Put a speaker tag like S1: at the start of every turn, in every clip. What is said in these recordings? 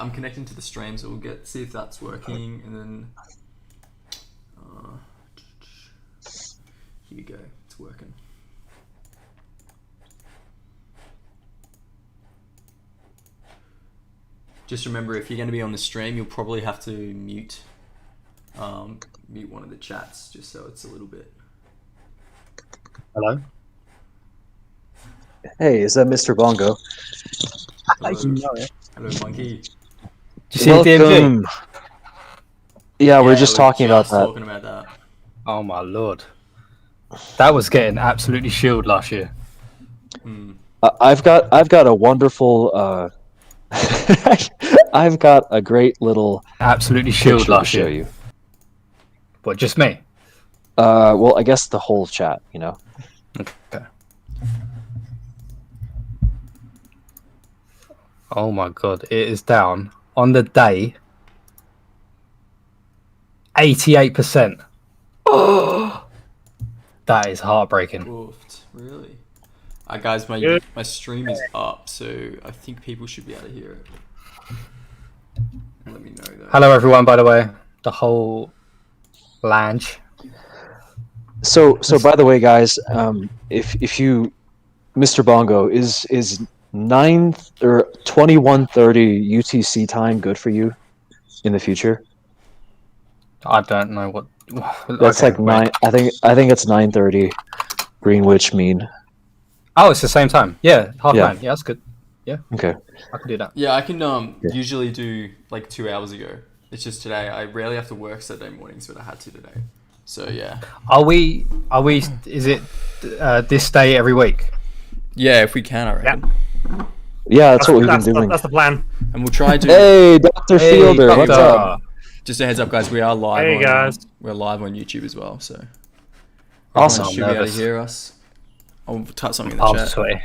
S1: I'm connecting to the stream, so we'll see if that's working, and then here we go. It's working. Just remember, if you're going to be on the stream, you'll probably have to mute one of the chats, just so it's a little bit.
S2: Hello.
S3: Hey, is that Mr. Bongo?
S1: Hello, hello monkey.
S2: Did you see DMV?
S3: Yeah, we're just talking about that.
S2: Oh my lord, that was getting absolutely shielded last year.
S3: I've got a wonderful. I've got a great little
S2: absolutely shielded last year.
S3: Show you.
S2: What, just me?
S3: Well, I guess the whole chat, you know.
S2: Okay. Oh my god, it is down on the day 88%. Oh, that is heartbreaking.
S1: Oofed. Really? Guys, my stream is up, so I think people should be able to hear it. Let me know though.
S2: Hello everyone, by the way, the whole lounge.
S3: So by the way, guys, if you, Mr. Bongo, is 21:30 UTC time good for you in the future?
S2: I don't know what.
S3: That's okay, like 9. I think it's 9:30 Greenwich Mean.
S2: Oh, it's the same time. Yeah, half 9. Yeah, that's good. Yeah.
S3: Okay.
S2: I can do that.
S1: Yeah, I can usually do like 2 hours ago. It's just today. I rarely have to work Saturday mornings, but I had to today. So yeah.
S2: Are we? Is it this day every week?
S1: Yeah, if we can, I reckon.
S3: Yeah, that's what we've been doing.
S4: That's the plan.
S1: And we'll try to.
S3: Hey, Dr. Fielder, what's up?
S1: Just a heads up, guys. We are live.
S4: Hey, guys.
S1: We're live on YouTube as well, so.
S3: Awesome.
S1: Should be able to hear us. I'll type something in the chat.
S2: Sweaty.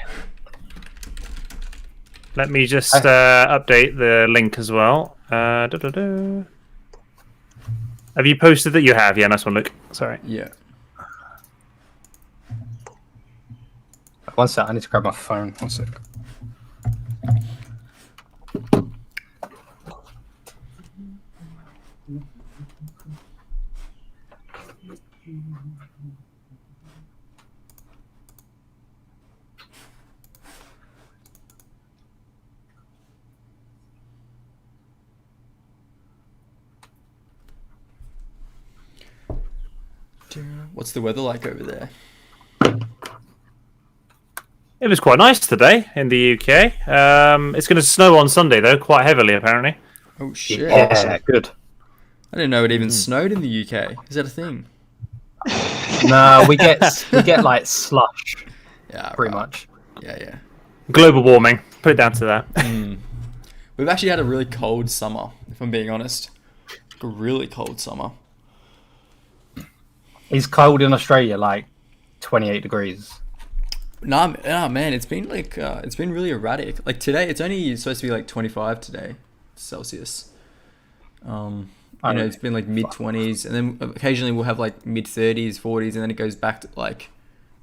S4: Let me just update the link as well. Have you posted that? You have, yeah. Nice one, Luke. Sorry.
S1: Yeah.
S2: One sec. I need to grab my phone. One sec.
S1: What's the weather like over there?
S4: It was quite nice today in the UK. It's going to snow on Sunday though, quite heavily apparently.
S1: Oh shit!
S2: Yeah, good.
S1: I didn't know it even snowed in the UK. Is that a thing?
S2: No, we get like slush.
S1: Yeah,
S2: pretty much.
S1: Yeah.
S4: Global warming. Put it down to that.
S1: We've actually had a really cold summer, if I'm being honest. A really cold summer.
S2: It's cold in Australia, like 28 degrees.
S1: Nah, man, it's been like it's been really erratic. Like today, it's only supposed to be like 25 today, Celsius. It's been like mid-20s, and then occasionally we'll have like mid-30s, 40s, and then it goes back to like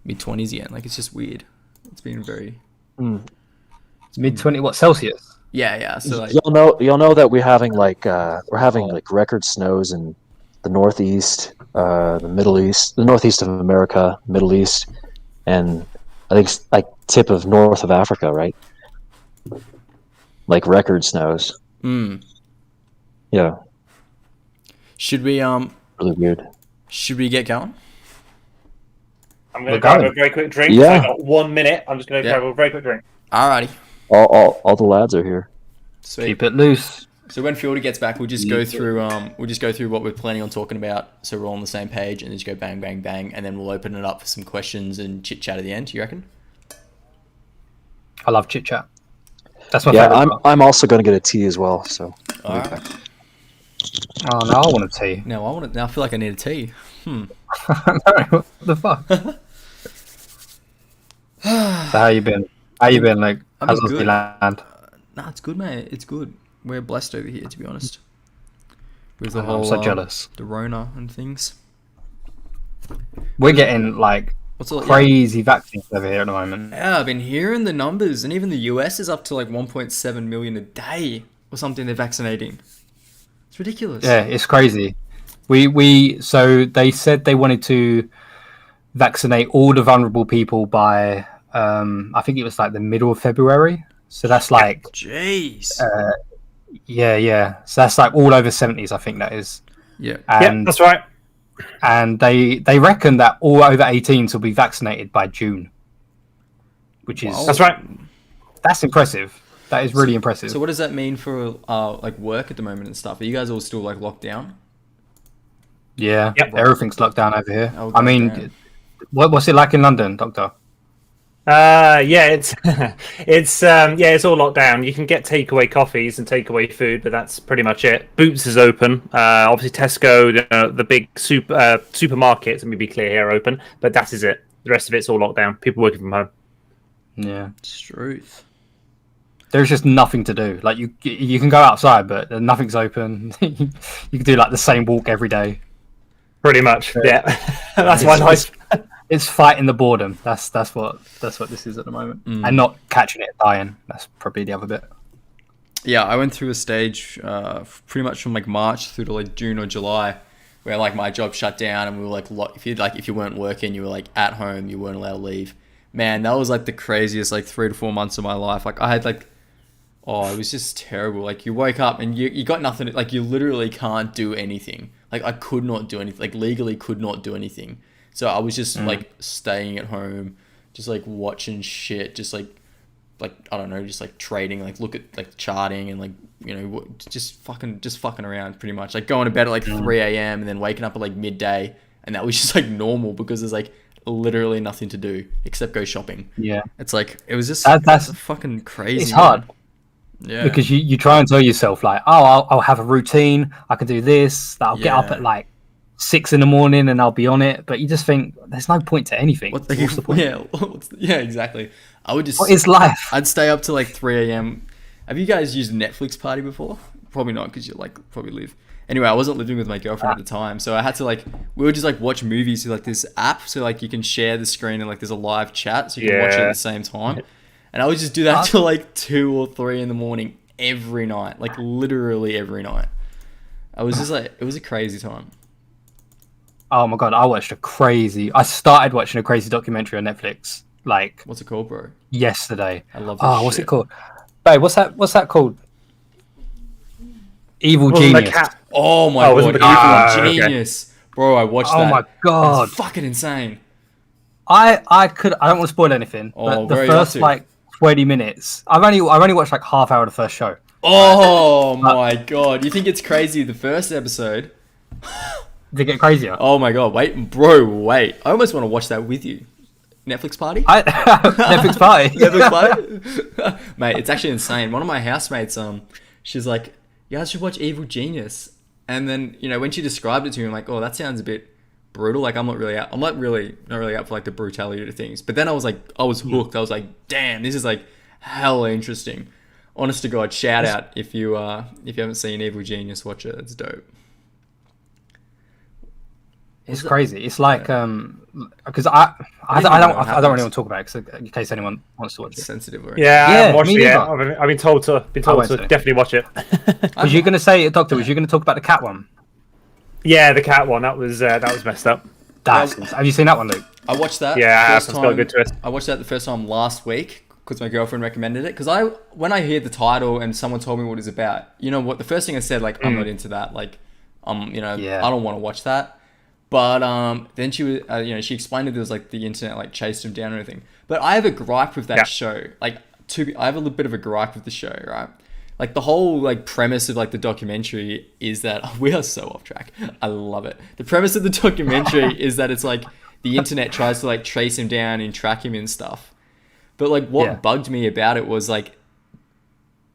S1: mid-20s again. Like it's just weird. It's been very.
S2: It's mid-20. What, Celsius?
S1: Yeah. So like,
S3: you'll know that we're having like record snows in the Northeast, the Middle East, the Northeast of America, Middle East, and I think like tip of north of Africa, right? Like record snows. Yeah.
S1: Should we
S3: really weird.
S1: Should we get going?
S4: I'm going to grab a very quick drink.
S3: Yeah.
S4: So I've got 1 minute. I'm just going to grab a very quick drink.
S1: Alrighty.
S3: All the lads are here.
S1: Sweet.
S2: Keep it loose.
S1: So when Fielder gets back, we'll just go through what we're planning on talking about, so we're all on the same page, and just go bang, bang, bang, and then we'll open it up for some questions and chit chat at the end. You reckon?
S2: I love chit chat. That's my favorite.
S3: Yeah, I'm also going to get a tea as well. So.
S1: All right.
S2: Oh no, I want a tea.
S1: Now I feel like I need a tea.
S2: No, what the fuck? So how you been? Like, how's
S1: good.
S2: Land?
S1: Nah, it's good, mate. It's good. We're blessed over here, to be honest. With the
S2: I'm so jealous.
S1: The Rona and things.
S2: We're getting like crazy vaccines over here at the moment.
S1: Yeah, I've been hearing the numbers, and even the US is up to like 1.7 million a day. or something they're vaccinating. It's ridiculous.
S2: Yeah, it's crazy. So they said they wanted to vaccinate all the vulnerable people by I think it was like the middle of February. So that's like
S1: jeez.
S2: Yeah. So that's like all over 70s, I think that is.
S1: Yeah.
S2: And
S4: that's right.
S2: And they reckon that all over 18s will be vaccinated by June. Which is
S4: That's right.
S2: That's impressive. That is really impressive.
S1: So what does that mean for like work at the moment and stuff? Are you guys all still like locked down?
S2: Yeah,
S4: Yep.
S2: Everything's locked down over here.
S1: Oh,
S2: I mean,
S1: damn.
S2: what's it like in London, Doctor?
S4: It's it's all locked down. You can get takeaway coffees and takeaway food, but that's pretty much it. Boots is open. Obviously Tesco, the big supermarkets, let me be clear here, are open, but that is it. The rest of it's all locked down. People working from home.
S2: Yeah,
S1: It's truth.
S2: there's just nothing to do. Like you can go outside, but nothing's open. You can do like the same walk every day.
S4: Pretty much, yeah. That's my life.
S2: It's fighting the boredom. That's what this is at the moment, and not catching it and dying. That's probably the other bit.
S1: Yeah, I went through a stage pretty much from like March through to like June or July, where like my job shut down and we were like if you weren't working, you were like at home, you weren't allowed to leave. Man, that was like the craziest like 3 to 4 months of my life. Like I had like, it was just terrible. Like you woke up and you got nothing. Like you literally can't do anything. Like I could not do anything. Like legally could not do anything. So I was just like staying at home, just like watching shit, just like I don't know, just like trading, like look at like charting and like, you know, just fucking around pretty much. Like going to bed at like 3 a.m. and then waking up at like midday, and that was just like normal because there's like literally nothing to do except go shopping.
S2: Yeah,
S1: it's like it was just
S2: that's
S1: fucking crazy.
S2: It's hard.
S1: Yeah,
S2: because you try and tell yourself like, I'll have a routine. I can do this. That I'll get up at like 6 a.m. and I'll be on it. But you just think there's no point to anything. What's the point?
S1: Yeah, exactly. I would just.
S2: What is life?
S1: I'd stay up to like 3 a.m. Have you guys used Netflix Party before? Probably not, because you like probably live. Anyway, I wasn't living with my girlfriend at the time, so I had to like we would just like watch movies through like this app, so like you can share the screen and like there's a live chat, so you can watch it at the same time. And I would just do that till like 2 or 3 in the morning every night, like literally every night. I was just like, it was a crazy time.
S2: Oh my god, I started watching a crazy documentary on Netflix. Like,
S1: what's it called, bro?
S2: Yesterday.
S1: I love this shit.
S2: What's it called? Babe, what's that called? Evil Genius.
S1: Oh my god, Evil Genius. Okay. Bro, I watched that.
S2: Oh my god.
S1: It's fucking insane.
S2: I don't want to spoil anything, but the first like 20 minutes. I've only watched like half hour of the first show.
S1: Oh my god. You think it's crazy the first episode?
S2: Did it get crazier?
S1: Oh my god, wait. I almost want to watch that with you. Netflix Party?
S2: Netflix Party.
S1: Netflix Party? Mate, it's actually insane. One of my housemates, she's like, you guys should watch Evil Genius. And then, you know, when she described it to me, I'm like, oh, that sounds a bit brutal. Like, I'm not really out for like the brutality of things. But then I was hooked. I was like, damn, this is like hella interesting. Honest to God, shout out if you haven't seen Evil Genius, watch it. It's dope.
S2: It's crazy. It's like because I don't really want to talk about it in case anyone wants to watch it.
S1: Sensitive, or
S4: I haven't watched it yet. I've been told to definitely watch it.
S2: Was you going to say, Doctor? Was you going to talk about the cat one?
S4: Yeah, the cat one. That was messed up.
S2: Have you seen that one, Luke?
S1: I watched that.
S4: Yeah, it's got a good twist.
S1: I watched that the first time last week because my girlfriend recommended it. Because when I hear the title and someone told me what it's about, you know what? The first thing I said, like, I'm not into that. Like, I don't want to watch that. But then she was, she explained that there was like the internet like chased him down and everything. But I have a gripe with that show. Like, I have a little bit of a gripe with the show, right? Like the whole like premise of like the documentary is that we are so off track. I love it. The premise of the documentary is that it's like the internet tries to like trace him down and track him and stuff. But like what bugged me about it was like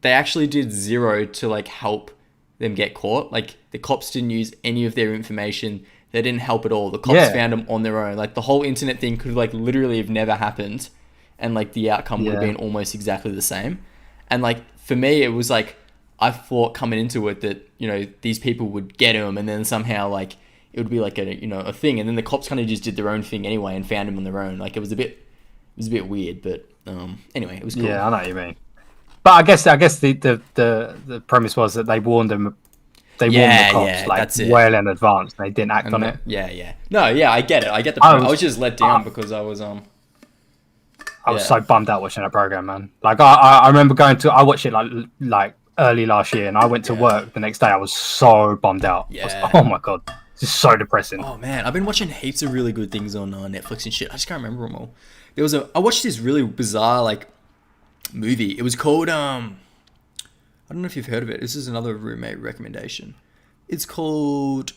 S1: they actually did zero to like help them get caught. Like the cops didn't use any of their information. They didn't help at all. The cops found them on their own. Like the whole internet thing could like literally have never happened, and like the outcome would have been almost exactly the same. And like for me, it was like I thought coming into it that these people would get him, and then somehow like it would be like a thing, and then the cops kind of just did their own thing anyway and found him on their own. Like it was a bit weird, but anyway, it was cool.
S2: Yeah, I know what you mean. But I guess the premise was that they warned them. They warned the cops
S1: that's it.
S2: well in advance. They didn't act on it.
S1: Yeah. No, yeah, I get it. I get the point. I was just let down because I was
S2: I was so bummed out watching that program, man. Like I remember I watched it like early last year, and I went to work the next day. I was so bummed out.
S1: Yeah.
S2: Oh my god, this is so depressing.
S1: Oh man, I've been watching heaps of really good things on Netflix and shit. I just can't remember them all. I watched this really bizarre like movie. It was called I don't know if you've heard of it. This is another roommate recommendation. It's called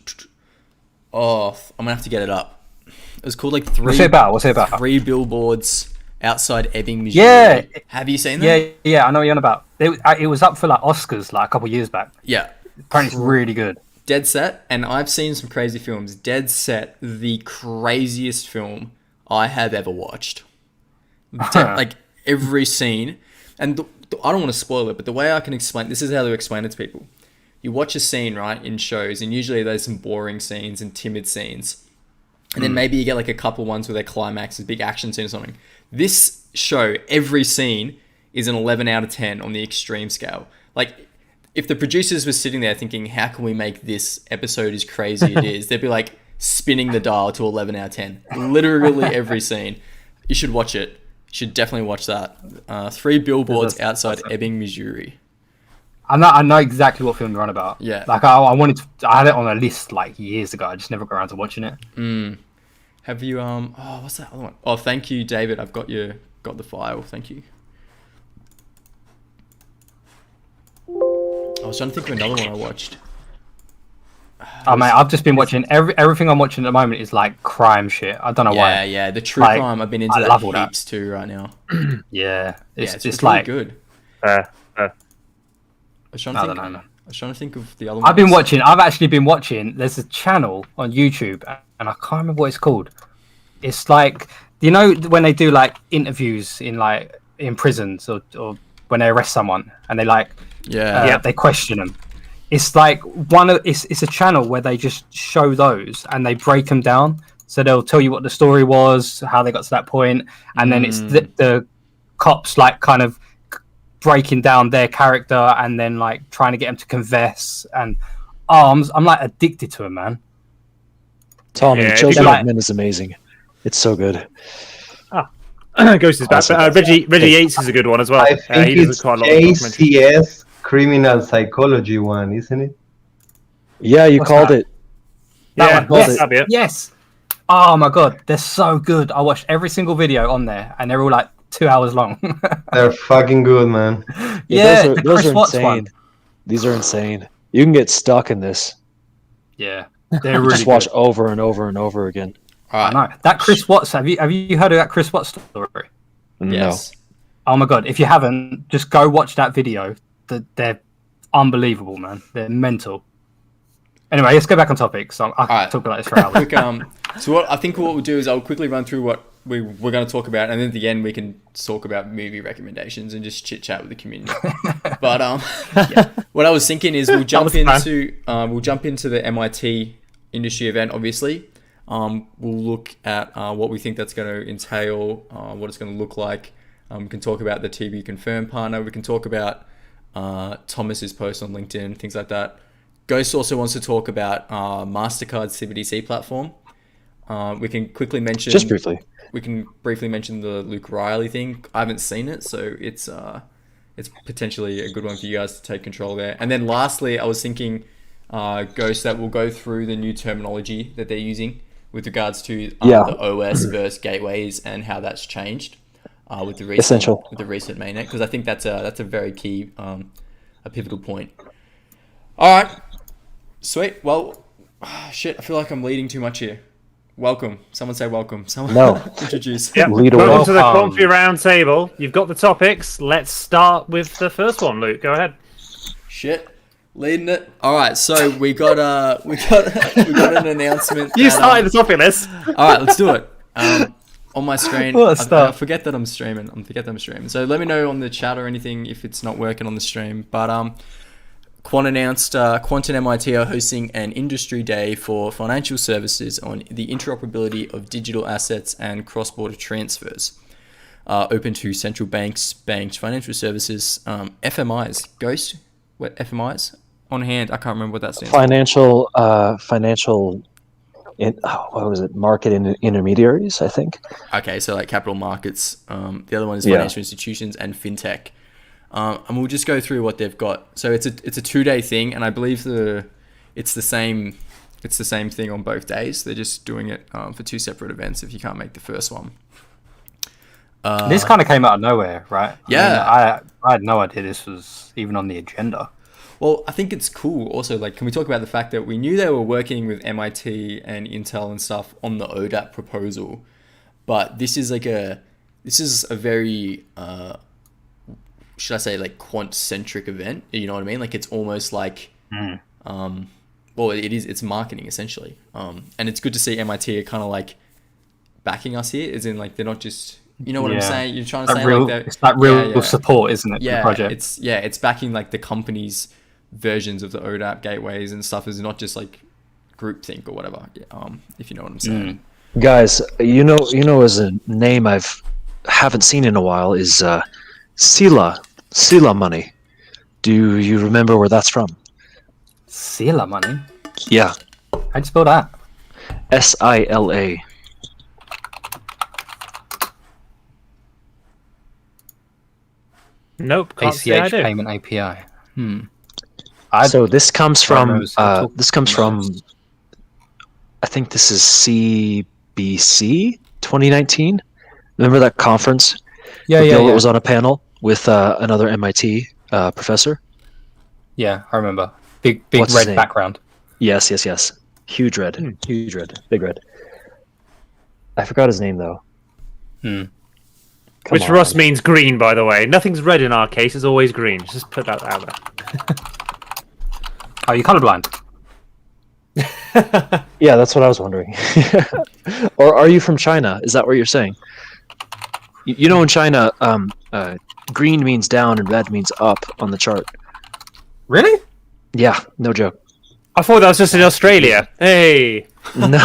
S1: I'm gonna have to get it up. It was called like
S2: What's it about?
S1: 3 billboards outside Ebbing, Missouri.
S2: Yeah.
S1: Have you seen that?
S2: Yeah. I know what you're on about. It was up for like Oscars like a couple years back.
S1: Yeah.
S2: Apparently, it's really good.
S1: Dead set, and I've seen some crazy films. Dead set, the craziest film I have ever watched. Like every scene, and I don't want to spoil it, but the way I can explain this is how to explain it to people. You watch a scene, right, in shows, and usually there's some boring scenes and timid scenes, and then maybe you get like a couple ones where their climax is big action scene or something. This show, every scene is an 11 out of 10 on the extreme scale. Like, if the producers were sitting there thinking, how can we make this episode as crazy it is, they'd be like spinning the dial to 11 out of 10. Literally every scene. You should watch it. You should definitely watch that. 3 billboards outside Ebbing, Missouri.
S2: I know exactly what film you're on about.
S1: Yeah.
S2: Like I had it on a list like years ago. I just never got around to watching it.
S1: Have you what's that other one? Oh, thank you, David. I've got the file. Thank you. I was trying to think of another one I watched.
S2: Mate, I've just been watching everything I'm watching at the moment is like crime shit. I don't know why.
S1: Yeah, the true crime. I've been into that heaps too right now.
S2: Yeah, it's
S1: just
S2: really
S1: like good.
S2: I
S1: was trying to think of the other one.
S2: I've actually been watching. There's a channel on YouTube, and I can't remember what it's called. It's like, you know, when they do like interviews in prisons or when they arrest someone and they they question them. It's like it's a channel where they just show those and they break them down. So they'll tell you what the story was, how they got to that point, and then it's the cops like kind of breaking down their character and then like trying to get them to confess. And I'm like addicted to it, man.
S3: Tommy, Children of Men is amazing. It's so good.
S4: Ghost is bad. But Reggie Yates is a good one as well.
S5: I think it's JCS Criminal Psychology one, isn't it?
S3: Yeah, you called it.
S2: Yes. Oh my god, they're so good. I watched every single video on there, and they're all like 2 hours long.
S5: They're fucking good, man.
S2: Yeah,
S3: those are insane. These are insane. You can get stuck in this.
S2: Yeah, they're really
S3: just watch over and over and over again.
S2: All right. I know. That Chris Watts. Have you heard of that Chris Watts story?
S1: Yes.
S3: No.
S2: Oh my god! If you haven't, just go watch that video. They're unbelievable, man. They're mental. Anyway, let's go back on topic. So I can talk about this for hours.
S1: So what we'll do is I'll quickly run through what we're going to talk about, and then at the end we can talk about movie recommendations and just chit chat with the community. But what I was thinking is we'll jump into the MIT industry event. Obviously, we'll look at what we think that's going to entail, what it's going to look like. We can talk about the TV Confirmed partner. We can talk about Thomas's post on LinkedIn, things like that. Ghost also wants to talk about MasterCard's CBDC platform. We can quickly mention...
S3: Just briefly.
S1: We can briefly mention the Luke Riley thing. I haven't seen it, so it's potentially a good one for you guys to take control there. And then lastly, I was thinking, Ghost, that we'll go through the new terminology that they're using with regards to the OS versus gateways and how that's changed with the recent mainnet, because I think that's a very key, a pivotal point. All right, sweet. Well, shit, I feel like I'm leading too much here. Welcome. Someone say welcome. Someone introduce.
S4: Yep. Welcome to the Quamfy Roundtable. You've got the topics. Let's start with the first one, Luke. Go ahead.
S1: Shit. Leading it. All right, so we got an announcement.
S4: You started the topic list.
S1: All right, let's do it. On my screen, I forget that I'm streaming. So let me know on the chat or anything if it's not working on the stream. But Quant announced Quant and MIT are hosting an industry day for financial services on the interoperability of digital assets and cross-border transfers. open to central banks, financial services, FMIs, Ghost, what FMIs on hand? I can't remember what that stands for.
S3: What was it? Market intermediaries, I think.
S1: Okay, so like capital markets. The other one is
S3: Yeah.
S1: financial institutions and fintech. And we'll just go through what they've got. So it's a 2-day thing, and I believe it's the same thing on both days. They're just doing it for 2 separate events if you can't make the first one.
S2: This kind of came out of nowhere, right?
S1: Yeah.
S2: I had no idea this was even on the agenda.
S1: Well, I think it's cool. Also, like, can we talk about the fact that we knew they were working with MIT and Intel and stuff on the ODAP proposal, but this is a very should I say like quant centric event? You know what I mean? Like it's almost like well, it's marketing essentially, and it's good to see MIT are kind of like backing us here. As in, like they're not just. You know what I'm saying? You're trying to say
S2: it's like real support, isn't it?
S1: Yeah,
S2: for the project.
S1: It's backing like the company's versions of the ODAP gateways and stuff. Is not just like groupthink or whatever. If you know what I'm saying.
S3: Guys, you know, as a name haven't seen in a while is Sila money. Do you remember where that's from?
S2: Sila money?
S3: Yeah,
S2: How'd you spell that?
S3: SILA.
S4: Nope. Can't say I
S2: ACH
S4: do.
S2: payment API.
S3: So this comes from I think this is CBC 2019. Remember that conference?
S2: Yeah,
S3: where
S2: yeah,
S3: Gilbert
S2: yeah.
S3: was on a panel with another MIT professor.
S2: Yeah, I remember. Big
S3: What's his
S2: red
S3: name?
S2: background.
S3: Yes. Huge red, big red. I forgot his name though. Come
S4: Which
S3: on.
S4: for us means green, by the way. Nothing's red in our case; it's always green. Just put that out there.
S2: Are you colorblind?
S3: Yeah, that's what I was wondering. Or are you from China? Is that what you're saying? You know, in China, green means down and red means up on the chart.
S2: Really?
S3: Yeah, no joke.
S4: I thought that was just in Australia. Hey,
S3: No.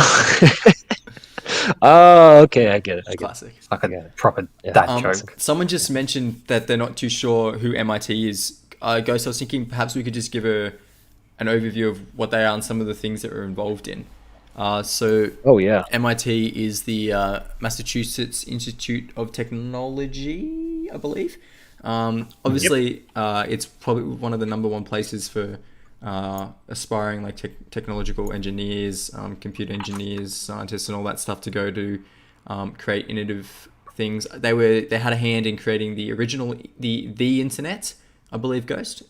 S3: Oh, okay, I get it.
S1: Classic.
S2: It's like a proper
S3: Yeah.
S2: dad joke.
S1: Someone just mentioned that they're not too sure who MIT is. Ghost, I was thinking perhaps we could just give an overview of what they are and some of the things that we're involved in.
S3: Oh yeah.
S1: MIT is the Massachusetts Institute of Technology, I believe. Obviously, it's probably one of the number one places for aspiring like technological engineers, computer engineers, scientists, and all that stuff to go to create innovative things. They had a hand in creating the original the internet, I believe. Ghost,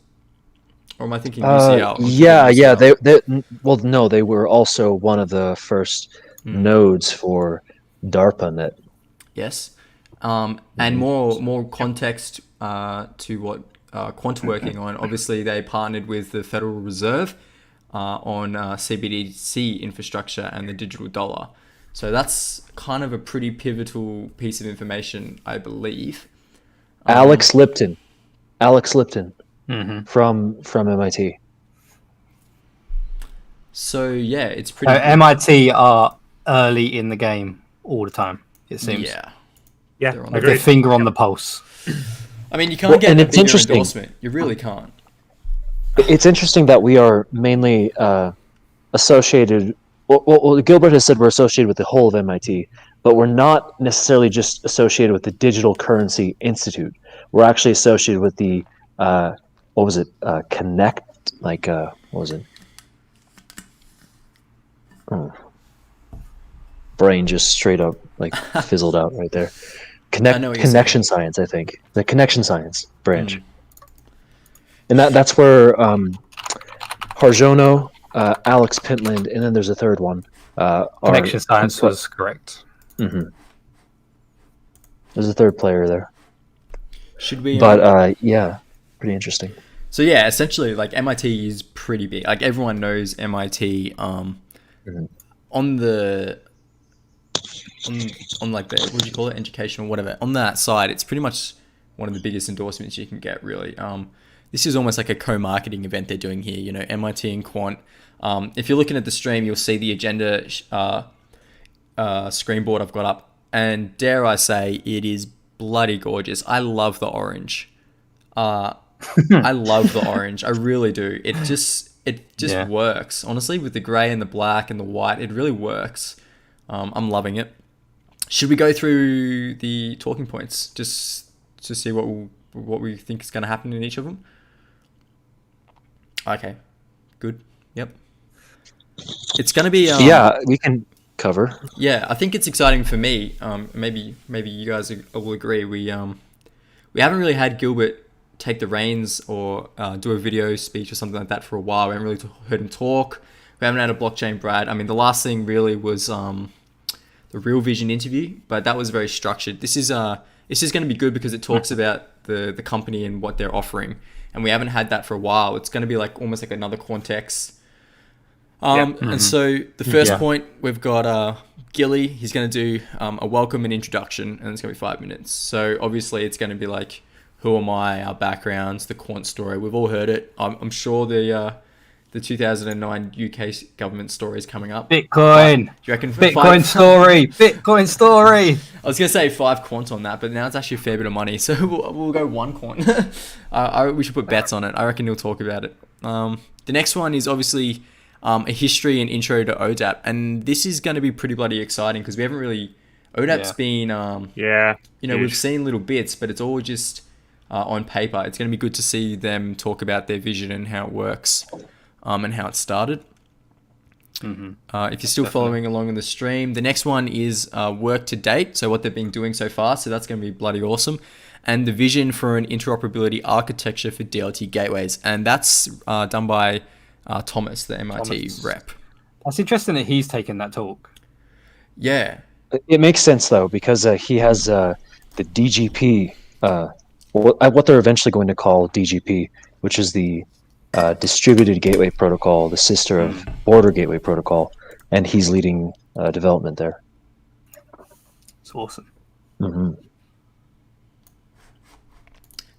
S1: or am I thinking UCL?
S3: Yeah. They were also one of the first nodes for DARPANet.
S1: Yes, and more context to what Quant working on. Obviously, they partnered with the Federal Reserve on CBDC infrastructure and the digital dollar. So that's kind of a pretty pivotal piece of information, I believe.
S3: Alex Lipton from MIT.
S1: So yeah, it's pretty.
S2: MIT are early in the game all the time, it seems.
S1: Yeah,
S4: yeah,
S1: They're on
S2: Like their finger on the pulse.
S1: I mean, you can't get
S3: and
S1: a
S3: it's
S1: bigger
S3: interesting.
S1: endorsement. You really can't.
S3: It's interesting that we are mainly associated. Well, Gilbert has said we're associated with the whole of MIT, but we're not necessarily just associated with the Digital Currency Institute. We're actually associated with the what was it? Connect, like what was it? Brain just straight up like fizzled out right there.
S1: I know what you're
S3: Connection Science, I think. The Connection Science branch. And that's where Harjono, Alex Pentland, and then there's a third one.
S2: Connection Science was correct.
S3: Mm-hmm. There's a third player there.
S1: Should we?
S3: But yeah, pretty interesting.
S1: So yeah, essentially, like MIT is pretty big. Like everyone knows MIT. On like the what do you call it, educational, whatever. On that side, it's pretty much one of the biggest endorsements you can get. Really, this is almost like a co-marketing event they're doing here. You know, MIT and Quant. If you're looking at the stream, you'll see the agenda screen board I've got up, and dare I say, it is bloody gorgeous. I love the orange. I love the orange. I really do. It just works. Honestly, with the grey and the black and the white, it really works. I'm loving it. Should we go through the talking points just to see what we think is going to happen in each of them? Okay, good. Yep. It's going to be
S3: yeah, we can cover.
S1: Yeah, I think it's exciting for me. Maybe you guys will agree. We haven't really had Gilbert take the reins or do a video speech or something like that for a while. We haven't really heard him talk. We haven't had a blockchain Brad. I mean, the last thing really was the Real Vision interview, but that was very structured. This is going to be good because it talks about the company and what they're offering, and we haven't had that for a while. It's going to be like almost like another Quantex. And so the first point, we've got Gilly. He's going to do a welcome and introduction, and it's going to be 5 minutes. So obviously it's going to be like, who am I, our backgrounds, the quant story. We've all heard it. I'm sure the 2009 UK government story is coming up.
S2: Bitcoin.
S1: Do you reckon
S2: Bitcoin story. Bitcoin story.
S1: I was going to say 5 quant on that, but now it's actually a fair bit of money. So we'll go 1 quant. We should put bets on it. I reckon he'll talk about it. The next one is obviously a history and intro to ODAP. And this is going to be pretty bloody exciting because we haven't really... ODAP's been... we've seen little bits, but it's all just on paper. It's going to be good to see them talk about their vision and how it works and how it started. If you're still following along in the stream, the next one is work to date. So what they've been doing so far. So that's going to be bloody awesome. And the vision for an interoperability architecture for DLT gateways. And that's done by Thomas, the MIT rep.
S2: That's interesting that he's taken that talk.
S1: Yeah.
S3: It makes sense, though, because he has the DGP, what they're eventually going to call DGP, which is the Distributed Gateway Protocol, the sister of Border Gateway Protocol, and he's leading development there.
S2: It's awesome.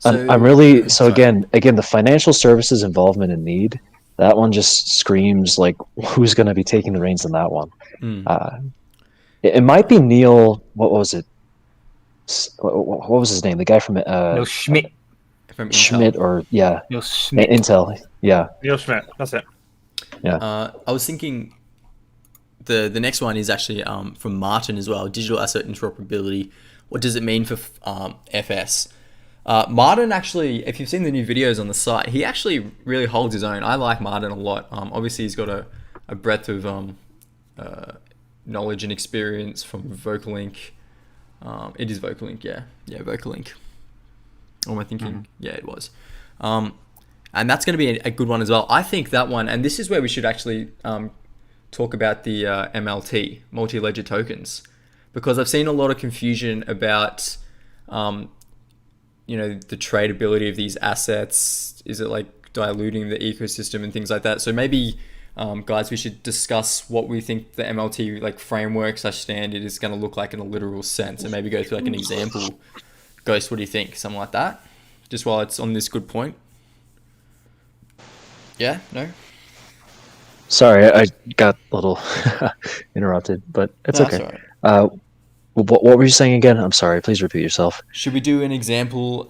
S3: I'm really again the financial services involvement and need. That one just screams like who's going to be taking the reins on that one. It might be Neil. What was it? What was his name? The guy from
S2: Neil Schmidt.
S1: From
S3: Schmidt or
S2: Neil Schmidt.
S3: Intel. Yeah.
S4: Neil Schmidt. That's it.
S3: Yeah.
S1: I was thinking the next one is actually from Martin as well. Digital asset interoperability. What does it mean for FS? Martin actually, if you've seen the new videos on the site, he actually really holds his own. I like Martin a lot. Obviously, he's got a breadth of knowledge and experience from VocalLink. It is VocalLink, yeah, VocalLink. Or am I thinking? Yeah, it was. And that's going to be a good one as well. I think that one, and this is where we should actually talk about the MLT, multi-ledger tokens, because I've seen a lot of confusion about the tradability of these assets. Is it like diluting the ecosystem and things like that? So maybe, guys, we should discuss what we think the MLT like framework / standard is going to look like in a literal sense, and maybe go through like an example. Ghost, what do you think? Something like that? Just while it's on this good point. Yeah? No?
S3: Sorry, I got a little interrupted, but it's okay. Right. What were you saying again? I'm sorry. Please repeat yourself.
S1: Should we do an example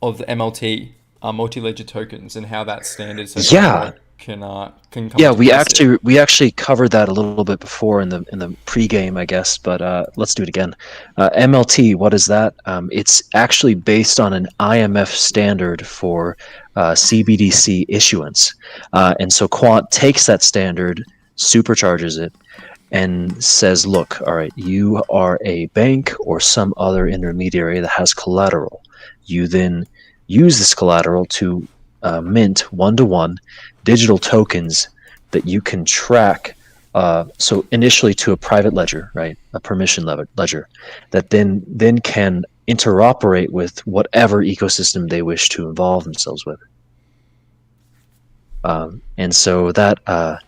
S1: of the MLT, multi-ledger tokens, and how that standard can come?
S3: Yeah, we actually covered that a little bit before in the pregame, I guess. But let's do it again. MLT, what is that? It's actually based on an IMF standard for CBDC issuance, and so Quant takes that standard, supercharges it, and says, look, all right, you are a bank or some other intermediary that has collateral. You then use this collateral to mint one-to-one digital tokens that you can track. So initially to a private ledger, right, a permission ledger, that then can interoperate with whatever ecosystem they wish to involve themselves with. And so that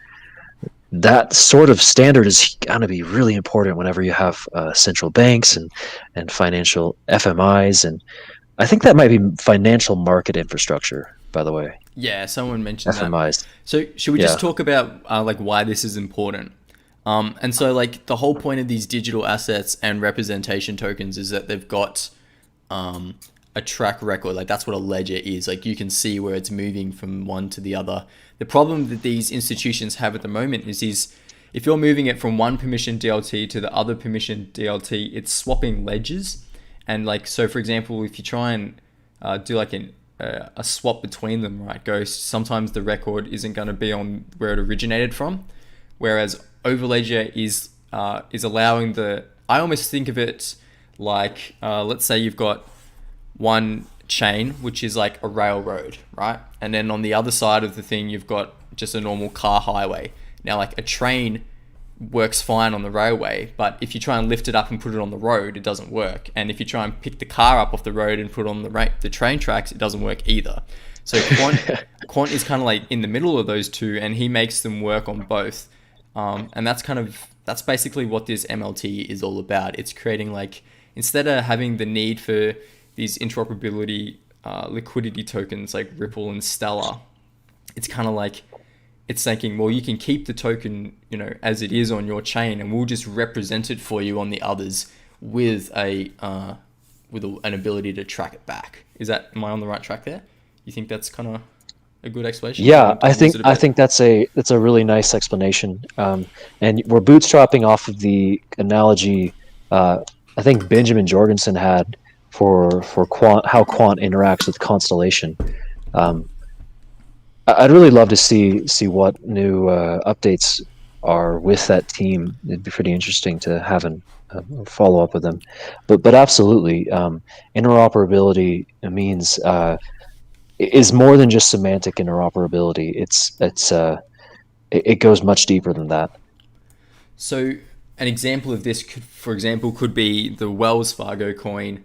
S3: sort of standard is going to be really important whenever you have central banks and financial FMIs, and I think that might be financial market infrastructure, by the way.
S1: Yeah, someone mentioned
S3: FMIs.
S1: That. So should we just talk about like why this is important? And so like the whole point of these digital assets and representation tokens is that they've got a track record. Like that's what a ledger is. Like you can see where it's moving from one to the other. The problem that these institutions have at the moment is if you're moving it from one permission DLT to the other permission DLT, it's swapping ledgers. And like, so for example, if you try and do like a swap between them, right, Ghost, sometimes the record isn't going to be on where it originated from. Whereas Overledger is allowing I almost think of it like, let's say you've got one chain, which is like a railroad, right? And then on the other side of the thing, you've got just a normal car highway. Now, like a train works fine on the railway, but if you try and lift it up and put it on the road, it doesn't work. And if you try and pick the car up off the road and put it on the train tracks, it doesn't work either. So Quant is kind of like in the middle of those two, and he makes them work on both. And that's basically what this MLT is all about. It's creating, like, instead of having the need for these interoperability liquidity tokens like Ripple and Stellar, it's kind of like, it's thinking, well, you can keep the token, as it is on your chain, and we'll just represent it for you on the others with an ability to track it back. Am I on the right track there? You think that's kind of a good explanation?
S3: Yeah, I think that's a really nice explanation. And we're bootstrapping off of the analogy I think Benjamin Jorgensen had for how Quant interacts with Constellation. I'd really love to see what new updates are with that team. It'd be pretty interesting to have a follow up with them. But absolutely, interoperability means is more than just semantic interoperability. It goes much deeper than that.
S1: So an example of this, could be the Wells Fargo coin.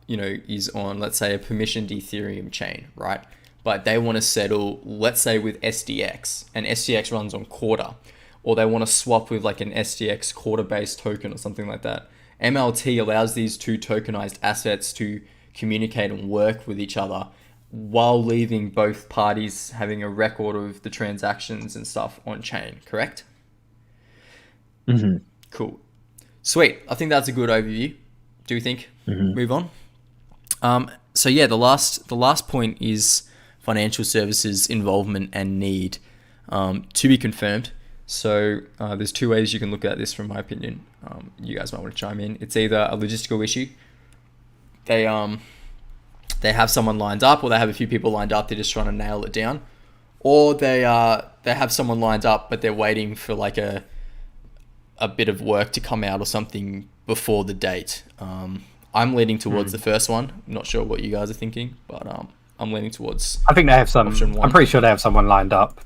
S1: Is on, let's say, a permissioned Ethereum chain, right? But they want to settle, let's say, with SDX, and SDX runs on Quarter, or they want to swap with like an SDX Quarter-based token or something like that. MLT allows these two tokenized assets to communicate and work with each other while leaving both parties having a record of the transactions and stuff on chain, correct?
S3: Mm-hmm.
S1: Cool. Sweet. I think that's a good overview. Do you think?
S3: Mm-hmm.
S1: Move on. So yeah, the last point is financial services involvement and need, to be confirmed. So there's two ways you can look at this, from my opinion. You guys might want to chime in. It's either a logistical issue. They have someone lined up, or they have a few people lined up. They're just trying to nail it down, or they have someone lined up, but they're waiting for like a bit of work to come out or something before the date. I'm leaning towards the first one. I'm not sure what you guys are thinking, but I'm leaning towards.
S2: I think they have some.
S1: Option one.
S2: I'm pretty sure they have someone lined up.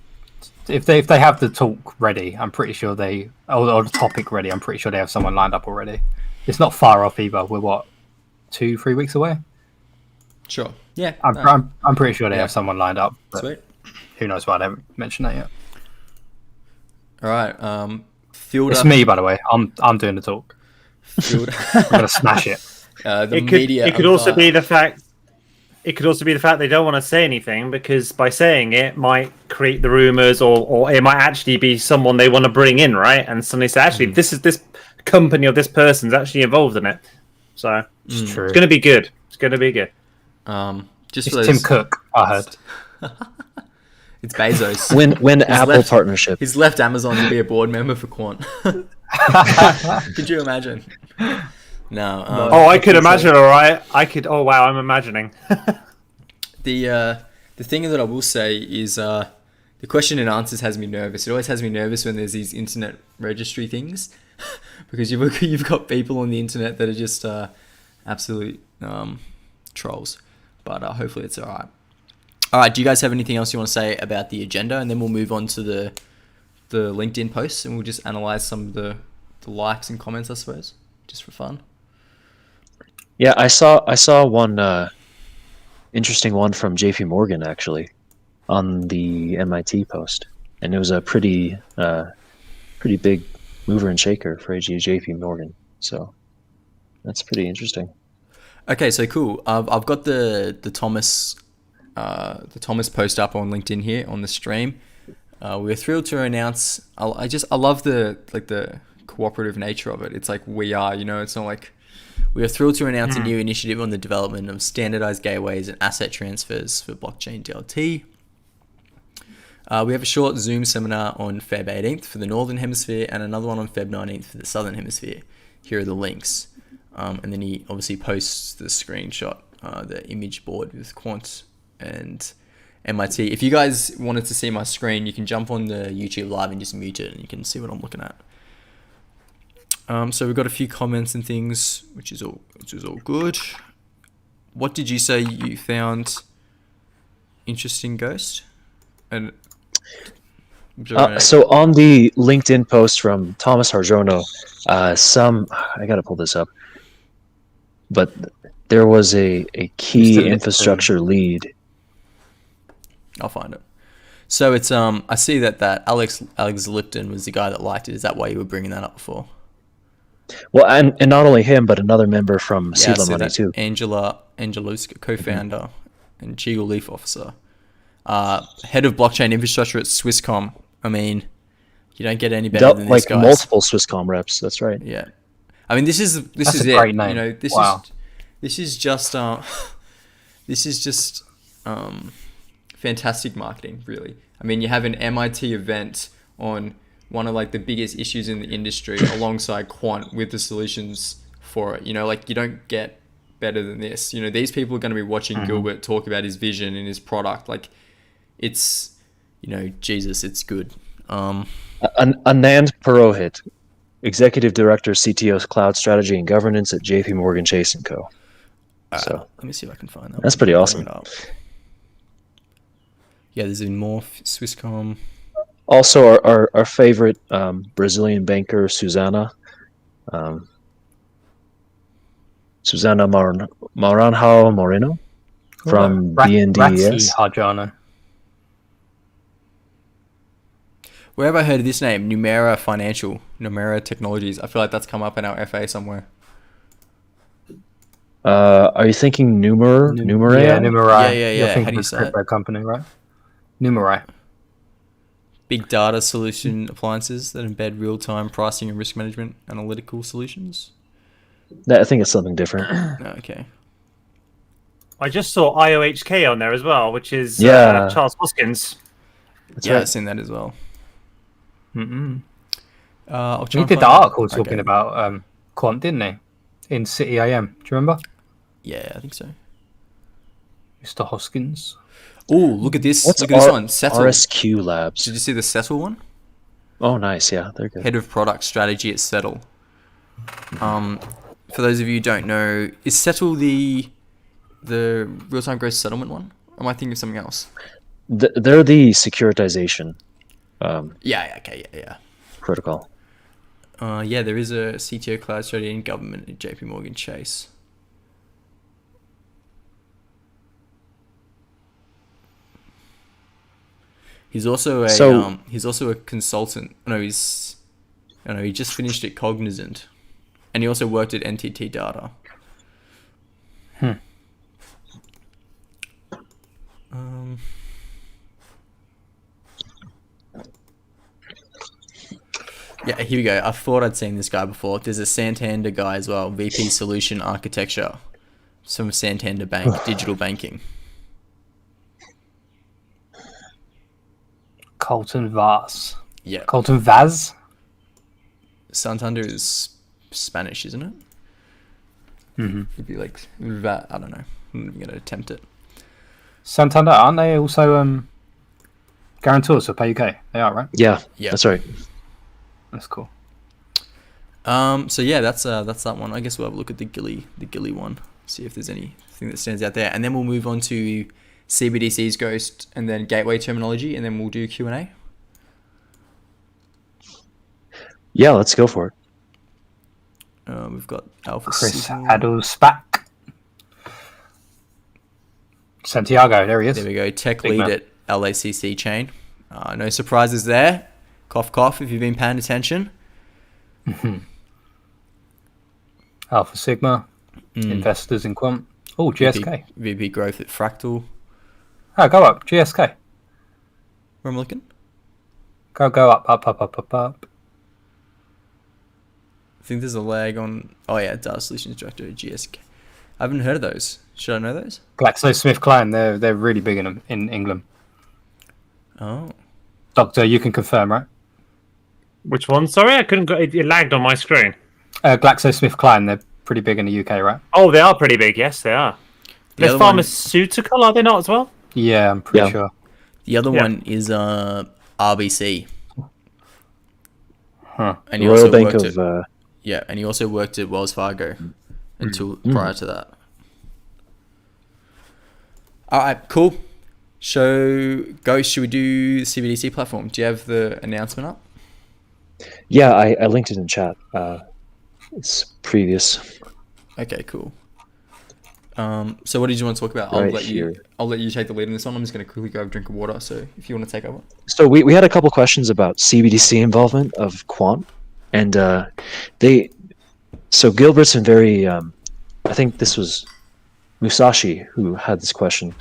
S2: If they have the talk ready, I'm pretty sure or the topic ready. I'm pretty sure they have someone lined up already. It's not far off either. We're 2-3 weeks away.
S1: Sure. Yeah.
S2: I'm pretty sure they have someone lined up.
S1: Sweet.
S2: Who knows why I haven't mentioned that yet.
S1: All right.
S2: It's me, by the way. I'm doing the talk. I'm gonna smash it.
S4: It could also be the fact they don't want to say anything, because by saying it might create the rumors, or it might actually be someone they want to bring in, right? And suddenly say, actually, this company or this person's actually involved in it. So
S2: it's true.
S4: It's going to be good. It's going to be good.
S2: It's Tim Cook, I heard.
S1: It's Bezos.
S3: When Apple partnership.
S1: He's left Amazon to be a board member for Quant. Could you imagine? No.
S4: I could imagine. All right. I could. Oh wow, I'm imagining.
S1: The thing that I will say is the question and answers has me nervous. It always has me nervous when there's these internet registry things, because you've got people on the internet that are just absolute trolls. But hopefully it's all right. All right. Do you guys have anything else you want to say about the agenda, and then we'll move on to the LinkedIn posts, and we'll just analyze some of the likes and comments, I suppose, just for fun.
S3: Yeah, I saw one interesting one from JP Morgan actually on the MIT post, and it was a pretty big mover and shaker for JP Morgan. So that's pretty interesting.
S1: Okay, so cool. I've got the Thomas post up on LinkedIn here on the stream. We're thrilled to announce. I love the cooperative nature of it. It's like we are, it's not like We are thrilled to announce a new initiative on the development of standardized gateways and asset transfers for blockchain DLT. We have a short Zoom seminar on Feb 18th for the Northern Hemisphere and another one on Feb 19th for the Southern Hemisphere. Here are the links. And then he obviously posts the screenshot, the image board with Quant and MIT. If you guys wanted to see my screen, you can jump on the YouTube live and just mute it and you can see what I'm looking at. So we've got a few comments and things, which is all good. What did you say you found interesting, Ghost? And
S3: so on the LinkedIn post from Thomas Harjono, I gotta pull this up, but there was a key infrastructure lead.
S1: I'll find it. So it's I see that Alex Lipton was the guy that liked it. Is that why you were bringing that up before?
S3: Well, and not only him, but another member from Seedler Money too.
S1: Angela Luska, co-founder and Chief Leaf Officer, head of blockchain infrastructure at Swisscom. I mean, you don't get any better than these guys.
S3: Like multiple Swisscom reps. That's right.
S1: Yeah, I mean, this is a
S2: great name.
S1: You know, this is just fantastic marketing, really. I mean, you have an MIT event on one of like the biggest issues in the industry alongside Quant with the solutions for it. You know, like you don't get better than this. You know, these people are going to be watching Gilbert talk about his vision and his product. Like it's, you know, Jesus, it's good.
S3: Anand Purohit, Executive Director, CTO, Cloud Strategy and Governance at JP Morgan Chase & Co. So
S1: let me see if I can find that.
S3: That's pretty awesome.
S1: Yeah, there's been more Swisscom.
S3: Also, our favorite Brazilian banker, Susana Maranhão Moreno from BNDES.
S2: Harjono.
S1: Where have I heard of this name? Numera Technologies. I feel like that's come up in our FA somewhere.
S3: Are you thinking Numera?
S2: Yeah, Numera.
S1: Yeah. How do you say it?
S2: Crypto company, right? Numera.
S1: Big data solution appliances that embed real-time pricing and risk management analytical solutions.
S3: I think it's something different.
S1: Okay.
S4: I just saw IOHK on there as well, which is Charles Hoskins.
S3: That's
S1: right.
S3: right.
S1: I've seen that as well.
S2: He did the article talking about Quant, didn't he? In City AM. Do you remember?
S1: Yeah, I think so.
S2: Mr. Hoskins.
S1: Oh, look at this. Look at this one. Settle.
S3: RSQ Labs.
S1: Did you see the Settle one?
S3: Oh, nice. Yeah, they're good.
S1: Head of Product Strategy at Settle. For those of you who don't know, is Settle the real-time gross settlement one? Or am I thinking of something else?
S3: They're the securitization.
S1: Yeah.
S3: Protocol.
S1: Yeah, there is a CTO Cloud Strategy in Government at JP Morgan Chase. He's also a consultant. He just finished at Cognizant, and he also worked at NTT Data. Yeah, here we go. I thought I'd seen this guy before. There's a Santander guy as well, VP Solution Architecture, some Santander Bank, digital banking.
S2: Colton Vaz.
S1: Yeah.
S2: Colton Vaz?
S1: Santander is Spanish, isn't it?
S2: Mm-hmm.
S1: It'd be like, I don't know. I'm going to attempt it.
S2: Santander, aren't they also guarantors for Pay UK? They are, right?
S3: Yeah, that's right.
S2: That's cool.
S1: So yeah, that's that one. I guess we'll have a look at the Gilly one. See if there's anything that stands out there, and then we'll move on to CBDC's Ghost, and then gateway terminology, and then we'll do Q&A.
S3: Yeah, let's go for it.
S1: We've got Alpha
S2: Chris
S1: Signal.
S2: Adelspack. Santiago, there he is.
S1: There we go. Tech
S2: Big
S1: lead
S2: man.
S1: at LACC chain. No surprises there. Cough, cough, if you've been paying attention.
S2: Alpha Sigma. Investors in Quant. Oh, GSK.
S1: VP growth at Fractal.
S2: Oh, go up. GSK.
S1: Where am I looking?
S2: Go up.
S1: I think there's a lag on. Oh yeah, Data Solutions Director, GSK. I haven't heard of those. Should I know those?
S2: GlaxoSmithKline, they're really big in England.
S1: Oh.
S2: Doctor, you can confirm, right?
S4: Which one? Sorry, I couldn't. It lagged on my screen.
S2: GlaxoSmithKline, they're pretty big in the UK, right?
S4: Oh, they are pretty big. Yes, they are.
S1: The
S4: They're
S1: other one-
S4: pharmaceutical, are they not as well?
S2: Yeah, I'm pretty
S3: Yeah.
S2: sure.
S1: The other
S4: Yeah.
S1: one is RBC.
S2: Huh.
S1: And he
S3: Royal
S1: also
S3: Bank
S1: worked
S3: of
S1: at, yeah, and he also worked at Wells Fargo until prior to that. All right, cool. Ghost, should we do the CBDC platform? Do you have the announcement up?
S3: yeah, I linked it in chat. It's previous.
S1: Okay, cool. So what did you want to talk about?
S3: Right here.
S1: I'll let you take the lead in this one. I'm just going to quickly go have a drink of water. So if you want to take over.
S3: So we had a couple questions about CBDC involvement of Quant, and so Gilbert's been very. I think this was Musashi who had this question.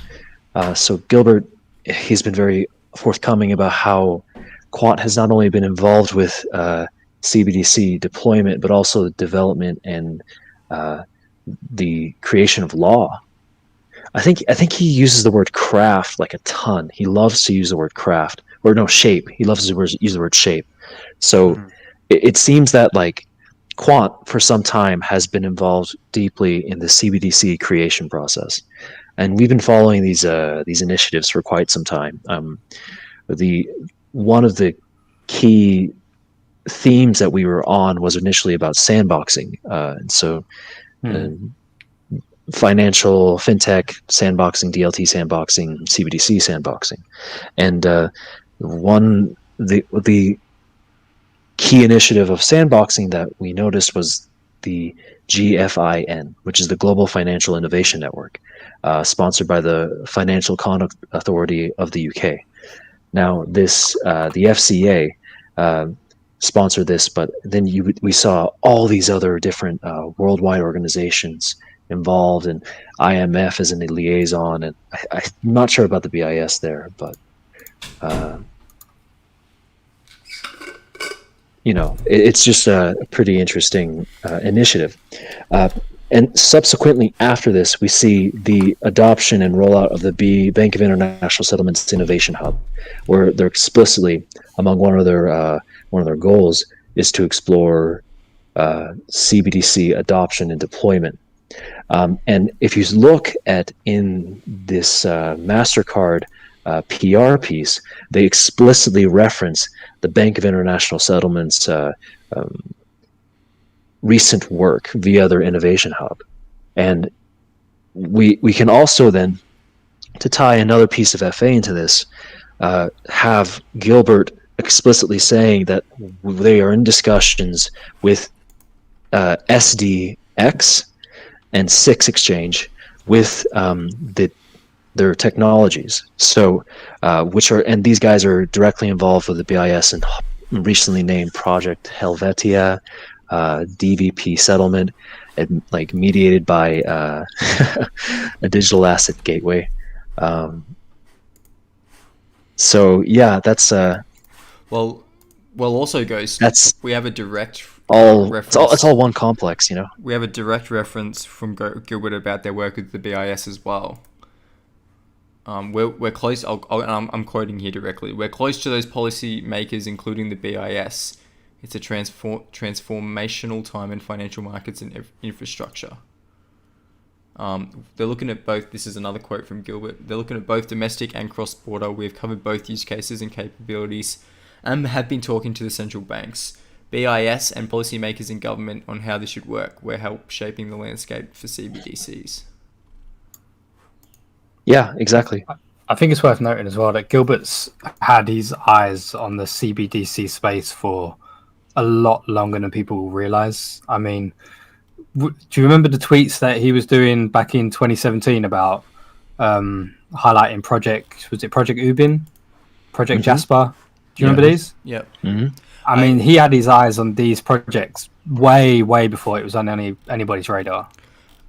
S3: So Gilbert, he's been very forthcoming about how Quant has not only been involved with CBDC deployment, but also the development and the creation of law. I think he uses the word craft like a ton. He loves to use the word craft, or no, shape. He loves to use the word shape. So it seems that like Quant for some time has been involved deeply in the CBDC creation process, and we've been following these initiatives for quite some time. One of the key themes that we were on was initially about sandboxing, and so financial fintech sandboxing, DLT sandboxing, CBDC sandboxing, and the key initiative of sandboxing that we noticed was the GFIN, which is the Global Financial Innovation Network, sponsored by the Financial Conduct Authority of the UK. Now, this the FCA sponsored this, but then we saw all these other different worldwide organizations involved, and IMF as a liaison, and I'm not sure about the BIS there, but it's just a pretty interesting initiative. And subsequently after this, we see the adoption and rollout of the Bank of International Settlements Innovation Hub, where they're explicitly, among one of their goals, is to explore CBDC adoption and deployment. And if you look at in this MasterCard PR piece, they explicitly reference the Bank of International Settlements recent work via their innovation hub. And we can also then, to tie another piece of FA into this, have Gilbert explicitly saying that they are in discussions with SDX and Six Exchange with their technologies. So, and these guys are directly involved with the BIS and recently named Project Helvetia, DVP settlement, and like mediated by a digital asset gateway. So yeah, that's
S1: well also goes. We have a direct
S3: reference. It's all one complex, you know.
S1: We have a direct reference from Gilbert about their work with the BIS as well. We're close. I'm quoting here directly. We're close to those policy makers, including the BIS. It's a transformational time in financial markets and infrastructure. They're looking at both. This is another quote from Gilbert. They're looking at both domestic and cross-border. We've covered both use cases and capabilities, and have been talking to the central banks, BIS, and policymakers in government on how this should work. We're help shaping the landscape for CBDCs.
S3: Yeah, exactly.
S2: I think it's worth noting as well that Gilbert's had his eyes on the CBDC space for a lot longer than people realize. I mean, do you remember the tweets that he was doing back in 2017 about highlighting Project Ubin, Project Jasper? Do you remember these?
S1: Yep.
S3: Mm-hmm.
S2: I mean, he had his eyes on these projects way before it was on anybody's radar.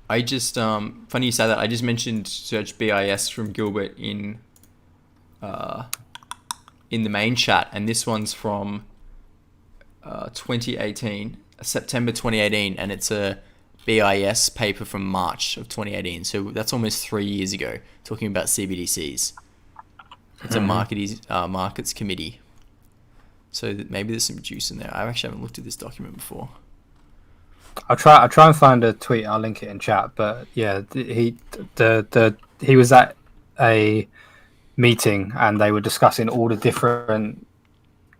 S1: I just funny you say that. I just mentioned search BIS from Gilbert in the main chat, and this one's from 2018. September 2018, and it's a BIS paper from March of 2018. So that's almost 3 years ago, talking about CBDCs. It's a markets committee. So maybe there's some juice in there. I actually haven't looked at this document before.
S2: I'll try and find a tweet. I'll link it in chat. But yeah, he was at a meeting and they were discussing all the different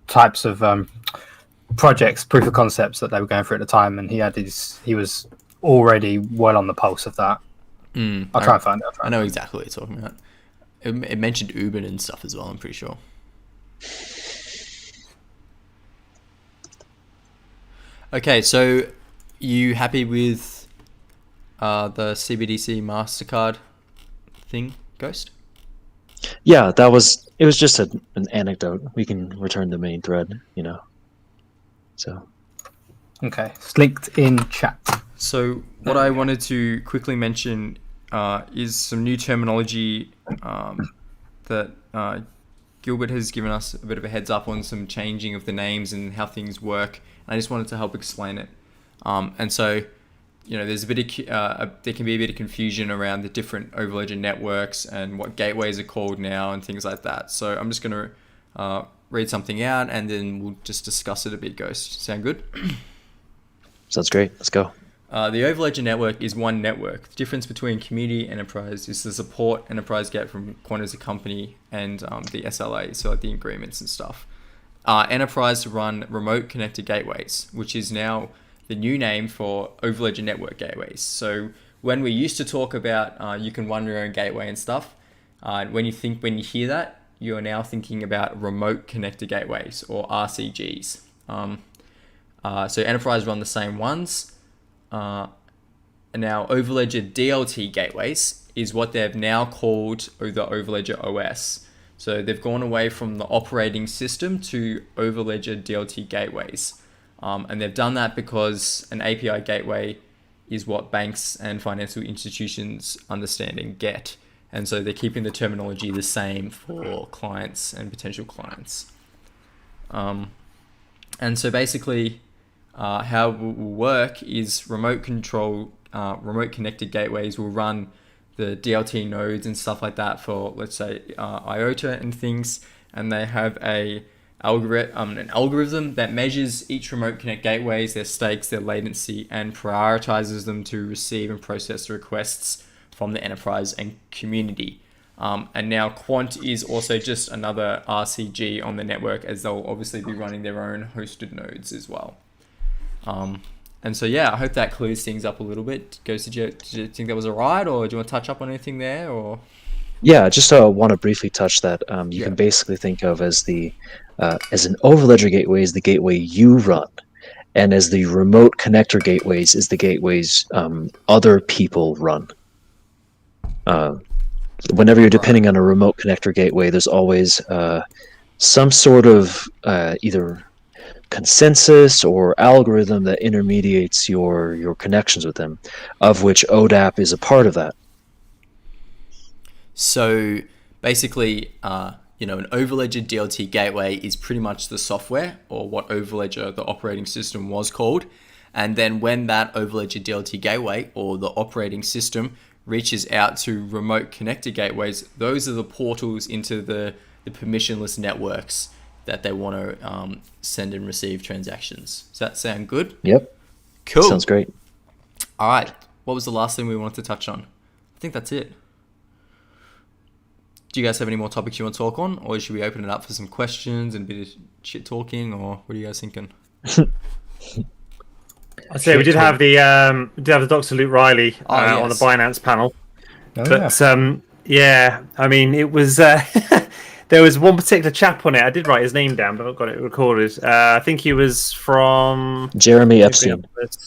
S2: types of projects, proof of concepts that they were going through at the time, and he was already well on the pulse of that. I'll try and find it.
S1: I know exactly what you're talking about. It mentioned Uber and stuff as well, I'm pretty sure. Okay, so you happy with the CBDC MasterCard thing, Ghost?
S3: Yeah, it was just an anecdote. We can return the main thread, So.
S2: Okay, it's linked in chat.
S1: So what I wanted to quickly mention is some new terminology that Gilbert has given us a bit of a heads up on, some changing of the names and how things work. I just wanted to help explain it. And so, there's a bit of there can be a bit of confusion around the different Overledger networks and what gateways are called now and things like that. So I'm just going to read something out and then we'll just discuss it a bit. Ghost, sound good?
S3: Sounds great. Let's go.
S1: The Overledger network is one network. The difference between community and enterprise is the support enterprise get from Quant as a company and the SLA, so like the agreements and stuff. Enterprise run remote connected gateways, which is now the new name for Overledger network gateways. So when we used to talk about you can run your own gateway and stuff, when you hear that, you are now thinking about remote connected gateways or RCGs. So enterprise run the same ones. And now Overledger DLT gateways is what they've now called the Overledger OS. So they've gone away from the operating system to Overledger DLT gateways. And they've done that because an API gateway is what banks and financial institutions understand and get. And so they're keeping the terminology the same for clients and potential clients. And so basically, how it will work is remote connected gateways will run the DLT nodes and stuff like that for, let's say, IOTA and things, and they have an algorithm that measures each remote connect gateways, their stakes, their latency, and prioritizes them to receive and process requests from the enterprise and community. And now Quant is also just another RCG on the network, as they'll obviously be running their own hosted nodes as well. And so, yeah, I hope that clears things up a little bit. Ghost, did you think that was all right, or do you want to touch up on anything there? Or
S3: yeah, just want to briefly touch that. You can basically think of as as an Overledger gateway is the gateway you run, and as the remote connector gateways is the gateways other people run. Whenever you're depending on a remote connector gateway, there's always some sort of either consensus or algorithm that intermediates your connections with them, of which ODAP is a part of that.
S1: So basically, an Overledger DLT gateway is pretty much the software, or what Overledger, the operating system, was called. And then when that Overledger DLT gateway, or the operating system, reaches out to remote connected gateways, those are the portals into the permissionless networks that they want to send and receive transactions. Does that sound good?
S3: Yep.
S1: Cool.
S3: Sounds great.
S1: All right. What was the last thing we wanted to touch on? I think that's it. Do you guys have any more topics you want to talk on, or should we open it up for some questions and a bit of shit talking, or what are you guys thinking?
S4: I'd say we did have the Dr. Luke Riley on the Binance panel, I mean, it was there was one particular chap on it. I did write his name down, but I've got it recorded. I think he was from
S3: Jeremy Epstein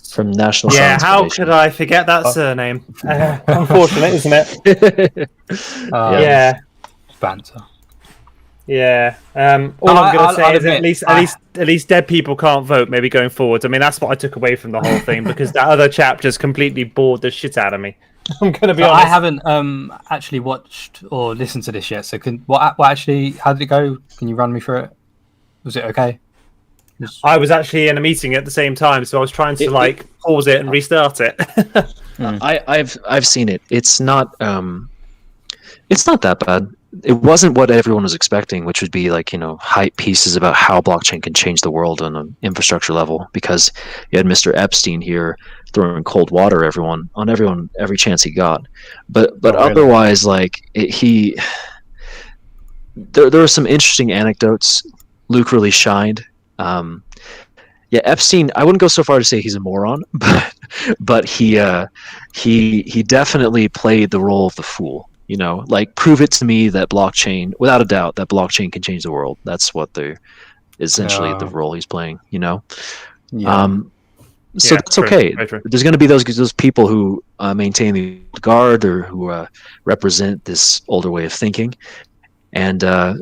S3: from National Science
S4: Foundation. How could I forget that surname? Unfortunate, isn't it?
S2: Banter.
S4: Yeah. All I'm going to say is at least dead people can't vote. Maybe going forward. I mean, that's what I took away from the whole thing, because that other chap just completely bored the shit out of me. I'm going to be honest.
S2: I haven't actually watched or listened to this yet. So how did it go? Can you run me through it? Was it okay?
S4: I was actually in a meeting at the same time, so I was trying to pause it and restart it.
S3: I've seen it. It's not that bad. It wasn't what everyone was expecting, which would be like, hype pieces about how blockchain can change the world on an infrastructure level, because you had Mr. Epstein here throwing cold water at everyone every chance he got. But otherwise, like there were some interesting anecdotes. Luke really shined. Epstein, I wouldn't go so far to say he's a moron, but he definitely played the role of the fool. Prove it to me that blockchain, without a doubt, that blockchain can change the world. That's what they're essentially the role he's playing. So that's okay. There's going to be those people who maintain the guard, or who represent this older way of thinking, and they're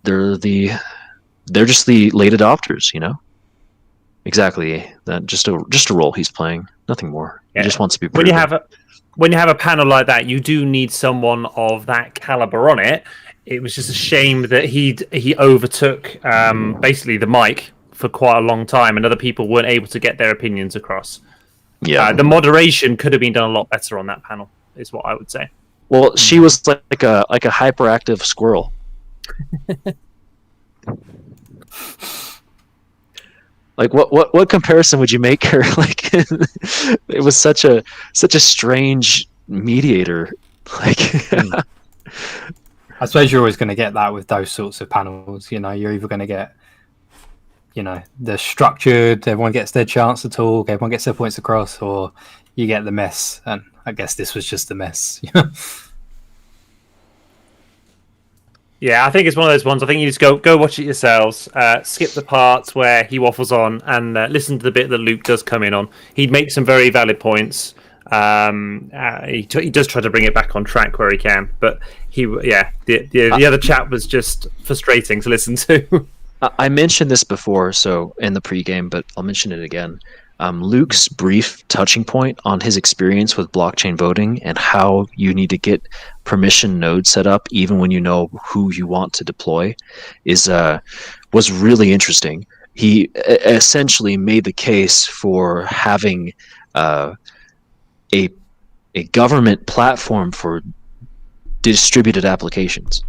S3: just the late adopters. Exactly. That just a role he's playing, nothing more. He just wants to be proven.
S4: When you have a panel like that, you do need someone of that caliber on it. It was just a shame that he overtook basically the mic for quite a long time, and other people weren't able to get their opinions across.
S3: Yeah,
S4: the moderation could have been done a lot better on that panel, is what I would say.
S3: Well, she was like a hyperactive squirrel. Like what comparison would you make her? Like, it was such a strange mediator. Like,
S2: I suppose you're always going to get that with those sorts of panels. You're either going to get, they're structured, everyone gets their chance to talk, everyone gets their points across, or you get the mess. And I guess this was just the mess.
S4: Yeah, I think it's one of those ones. I think you just go watch it yourselves. Skip the parts where he waffles on, and listen to the bit that Luke does come in on. He makes some very valid points. He does try to bring it back on track where he can, but the other chat was just frustrating to listen to.
S3: I mentioned this before, so in the pregame, but I'll mention it again. Luke's brief touching point on his experience with blockchain voting and how you need to get permission nodes set up even when you know who you want to deploy was really interesting. He essentially made the case for having a government platform for distributed applications,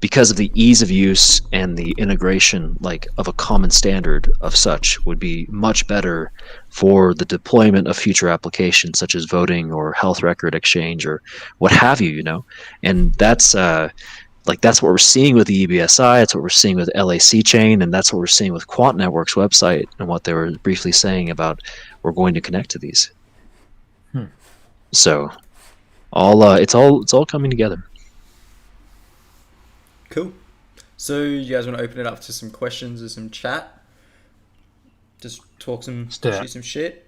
S3: because of the ease of use and the integration of a common standard of such would be much better for the deployment of future applications such as voting or health record exchange or what have you, and that's what we're seeing with the EBSI, that's what we're seeing with LAC chain, and that's what we're seeing with Quant Network's website and what they were briefly saying about we're going to connect to these. So it's all coming together.
S1: Cool. So you guys want to open it up to some questions or some chat? Just shoot some shit?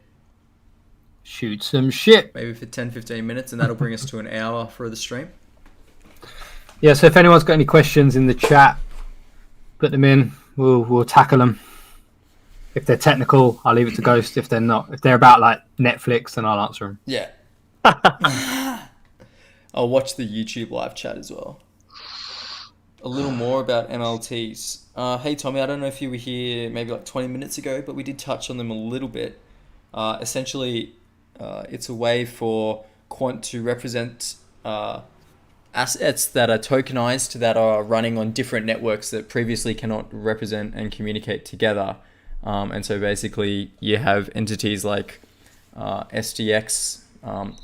S2: Shoot some shit.
S1: Maybe for 10-15 minutes, and that'll bring us to an hour for the stream.
S2: Yeah, so if anyone's got any questions in the chat, put them in. We'll tackle them. If they're technical, I'll leave it to Ghost. If they're not, if they're about Netflix, then I'll answer them.
S1: Yeah. I'll watch the YouTube live chat as well. A little more about MLTs. Hey Tommy, I don't know if you were here maybe 20 minutes ago, but we did touch on them a little bit. Essentially, it's a way for Quant to represent assets that are tokenized, that are running on different networks that previously cannot represent and communicate together. And so basically you have entities like SDX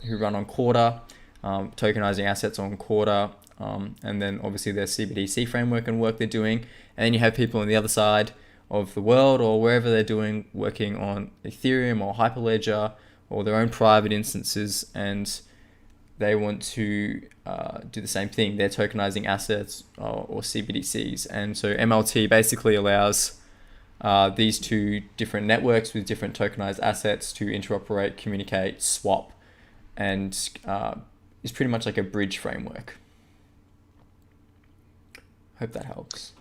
S1: who run on Quarter, tokenizing assets on Quarter, and then obviously their CBDC framework and work they're doing. And then you have people on the other side of the world or wherever they're doing, working on Ethereum or Hyperledger or their own private instances, and they want to do the same thing. They're tokenizing assets or CBDCs. And so MLT basically allows these two different networks with different tokenized assets to interoperate, communicate, swap, and is pretty much like a bridge framework. Hope that helps.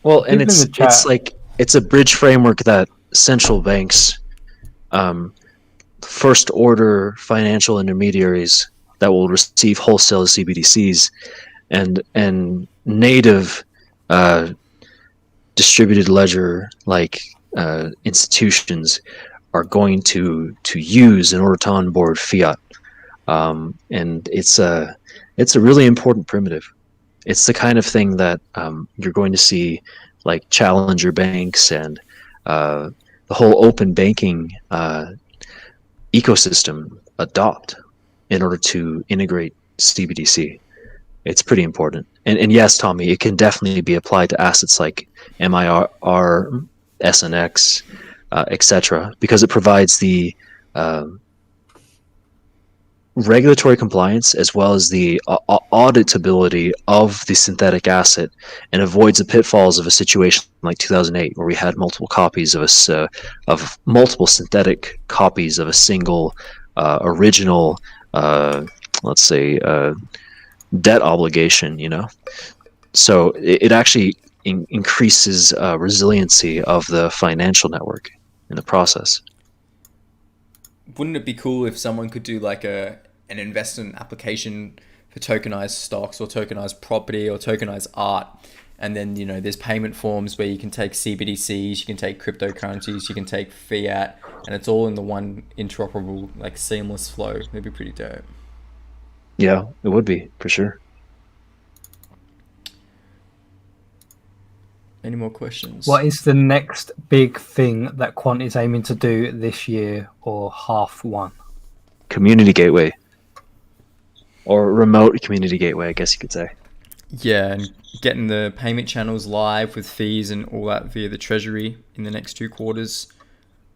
S3: Well, and it's a bridge framework that central banks, first order financial intermediaries that will receive wholesale CBDCs, and native distributed ledger like institutions are going to use in order to onboard fiat. And it's a really important primitive. It's the kind of thing that you're going to see like challenger banks and the whole open banking ecosystem adopt in order to integrate CBDC. It's pretty important. And yes, Tommy, it can definitely be applied to assets like MIR, SNX, etc., because it provides the regulatory compliance as well as the auditability of the synthetic asset, and avoids the pitfalls of a situation like 2008 where we had multiple copies of multiple synthetic copies of a single original let's say debt obligation, so it actually increases resiliency of the financial network in the process.
S1: Wouldn't it be cool if someone could do like an investment application for tokenized stocks or tokenized property or tokenized art, and then there's payment forms where you can take CBDCs, you can take cryptocurrencies, you can take fiat, and it's all in the one interoperable, like seamless flow. It'd be pretty dope.
S3: Yeah, it would be, for sure.
S1: Any more questions?
S2: What is the next big thing that Quant is aiming to do this year or half one?
S3: Community gateway. Or remote community gateway, I guess you could say.
S1: Yeah, and getting the payment channels live with fees and all that via the treasury in the next 2 quarters.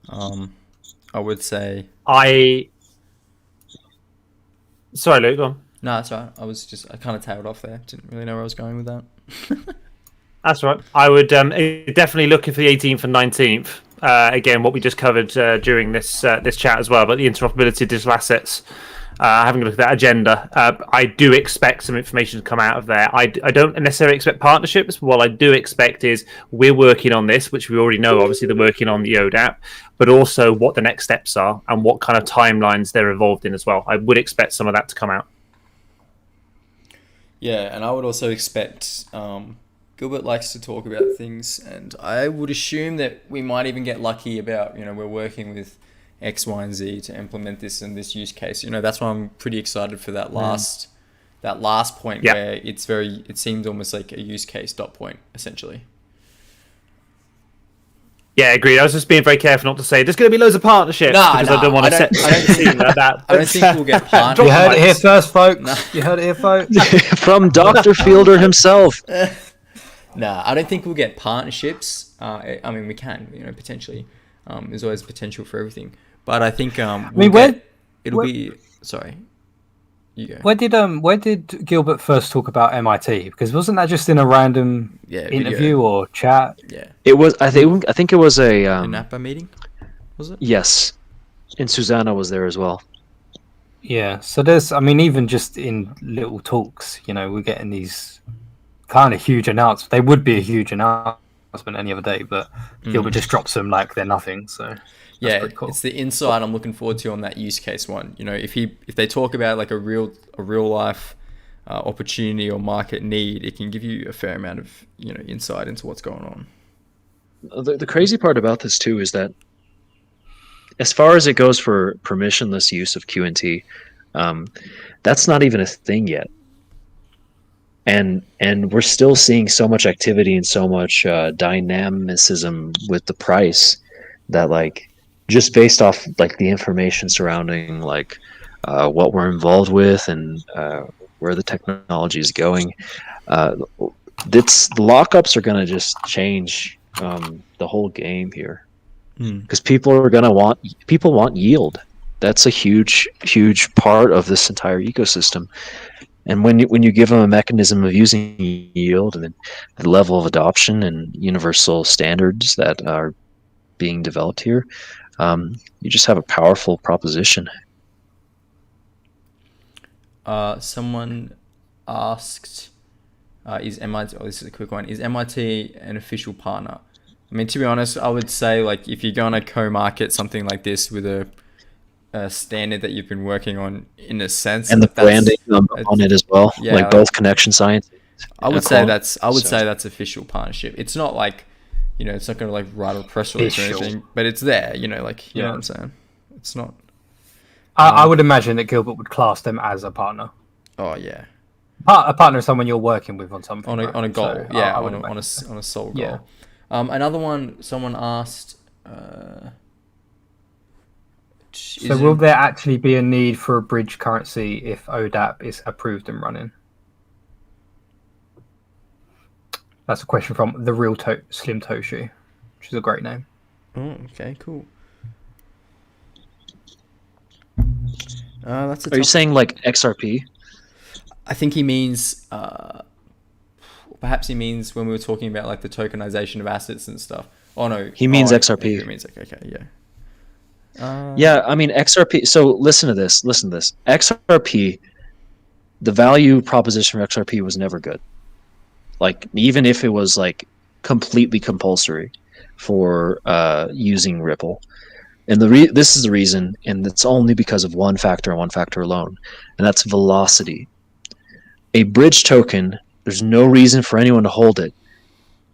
S1: I would say...
S4: Sorry, Luke, go on.
S1: No, that's right. I kind of tailed off there. Didn't really know where I was going with that.
S4: That's right. I would definitely look for the 18th and 19th. Again, what we just covered during this chat as well, about the interoperability of digital assets. Having a look at that agenda. I do expect some information to come out of there. I don't necessarily expect partnerships. But what I do expect is we're working on this, which we already know. Obviously, they're working on the ODAP, but also what the next steps are and what kind of timelines they're involved in as well. I would expect some of that to come out.
S1: Yeah, and I would also expect... Gilbert likes to talk about things, and I would assume that we might even get lucky about, we're working with X, Y, and Z to implement this in this use case. That's why I'm pretty excited for that last point where it seemed almost like a use case dot point, essentially.
S4: Yeah, agreed. I was just being very careful not to say there's going to be loads of partnerships because I don't want to set the scene like that.
S1: I don't think we'll get partnerships.
S2: You heard it here first, folks. No. You heard it here, folks.
S3: From Dr. Fielder himself.
S1: Nah, I don't think we'll get partnerships. I mean, we can, potentially. There's always potential for everything. But I think sorry. You go.
S2: Where did Gilbert first talk about MIT? Because wasn't that just in a random interview or chat?
S1: Yeah.
S3: It was. I think it was a
S1: Napa meeting. Was it?
S3: Yes, and Susanna was there as well.
S2: Yeah. So there's. I mean, even just in little talks, we're getting these kind of huge announcements. They would be a huge announcement any other day, but Gilbert just drops them like they're nothing. So
S1: yeah,
S2: cool.
S1: It's the insight I'm looking forward to on that use case one. If they talk about like a real life opportunity or market need, it can give you a fair amount of insight into what's going on.
S3: The crazy part about this too is that as far as it goes for permissionless use of QNT, that's not even a thing yet. And we're still seeing so much activity and so much dynamicism with the price that, like, just based off like the information surrounding like what we're involved with and where the technology is going, the lockups are going to just change the whole game here, because people want yield. That's a huge part of this entire ecosystem. And when you give them a mechanism of using yield and the level of adoption and universal standards that are being developed here, you just have a powerful proposition.
S1: Someone asked, is MIT, this is a quick one, is MIT an official partner? I mean, to be honest, I would say, like, if you're going to co-market something like this with a standard that you've been working on, in a sense,
S3: and the branding on it as well, both connection science.
S1: I would say that's official partnership. It's not like you know, it's not going to like write a press release or
S2: Official.
S1: anything, but it's there, you know, like, you know
S2: Yeah.
S1: what I'm saying? It's not,
S2: I would imagine that Gilbert would class them as a partner.
S1: oh yeah.
S2: A partner is someone you're working with on something.
S1: On a,
S2: right?
S1: on a goal,
S2: So
S1: yeah,
S2: I would
S1: on a
S2: imagine.
S1: on a sole goal.
S2: Yeah.
S1: Another one, someone asked,
S2: So will there actually be a need for a bridge currency if ODAP is approved and running? That's a question from the real Slim Toshi, which is a great name.
S1: Oh, okay, cool. That's a
S3: Are you
S1: tough-
S3: saying like XRP?
S1: I think he means, perhaps he means when we were talking about like the tokenization of assets and stuff. Oh no,
S3: He means
S1: oh,
S3: XRP.
S1: He means okay, yeah.
S3: Yeah, I mean XRP. So listen to this. XRP, the value proposition for XRP was never good. Like even if it was like completely compulsory for using Ripple, and this is the reason, and it's only because of one factor and one factor alone, and that's velocity. A bridge token, there's no reason for anyone to hold it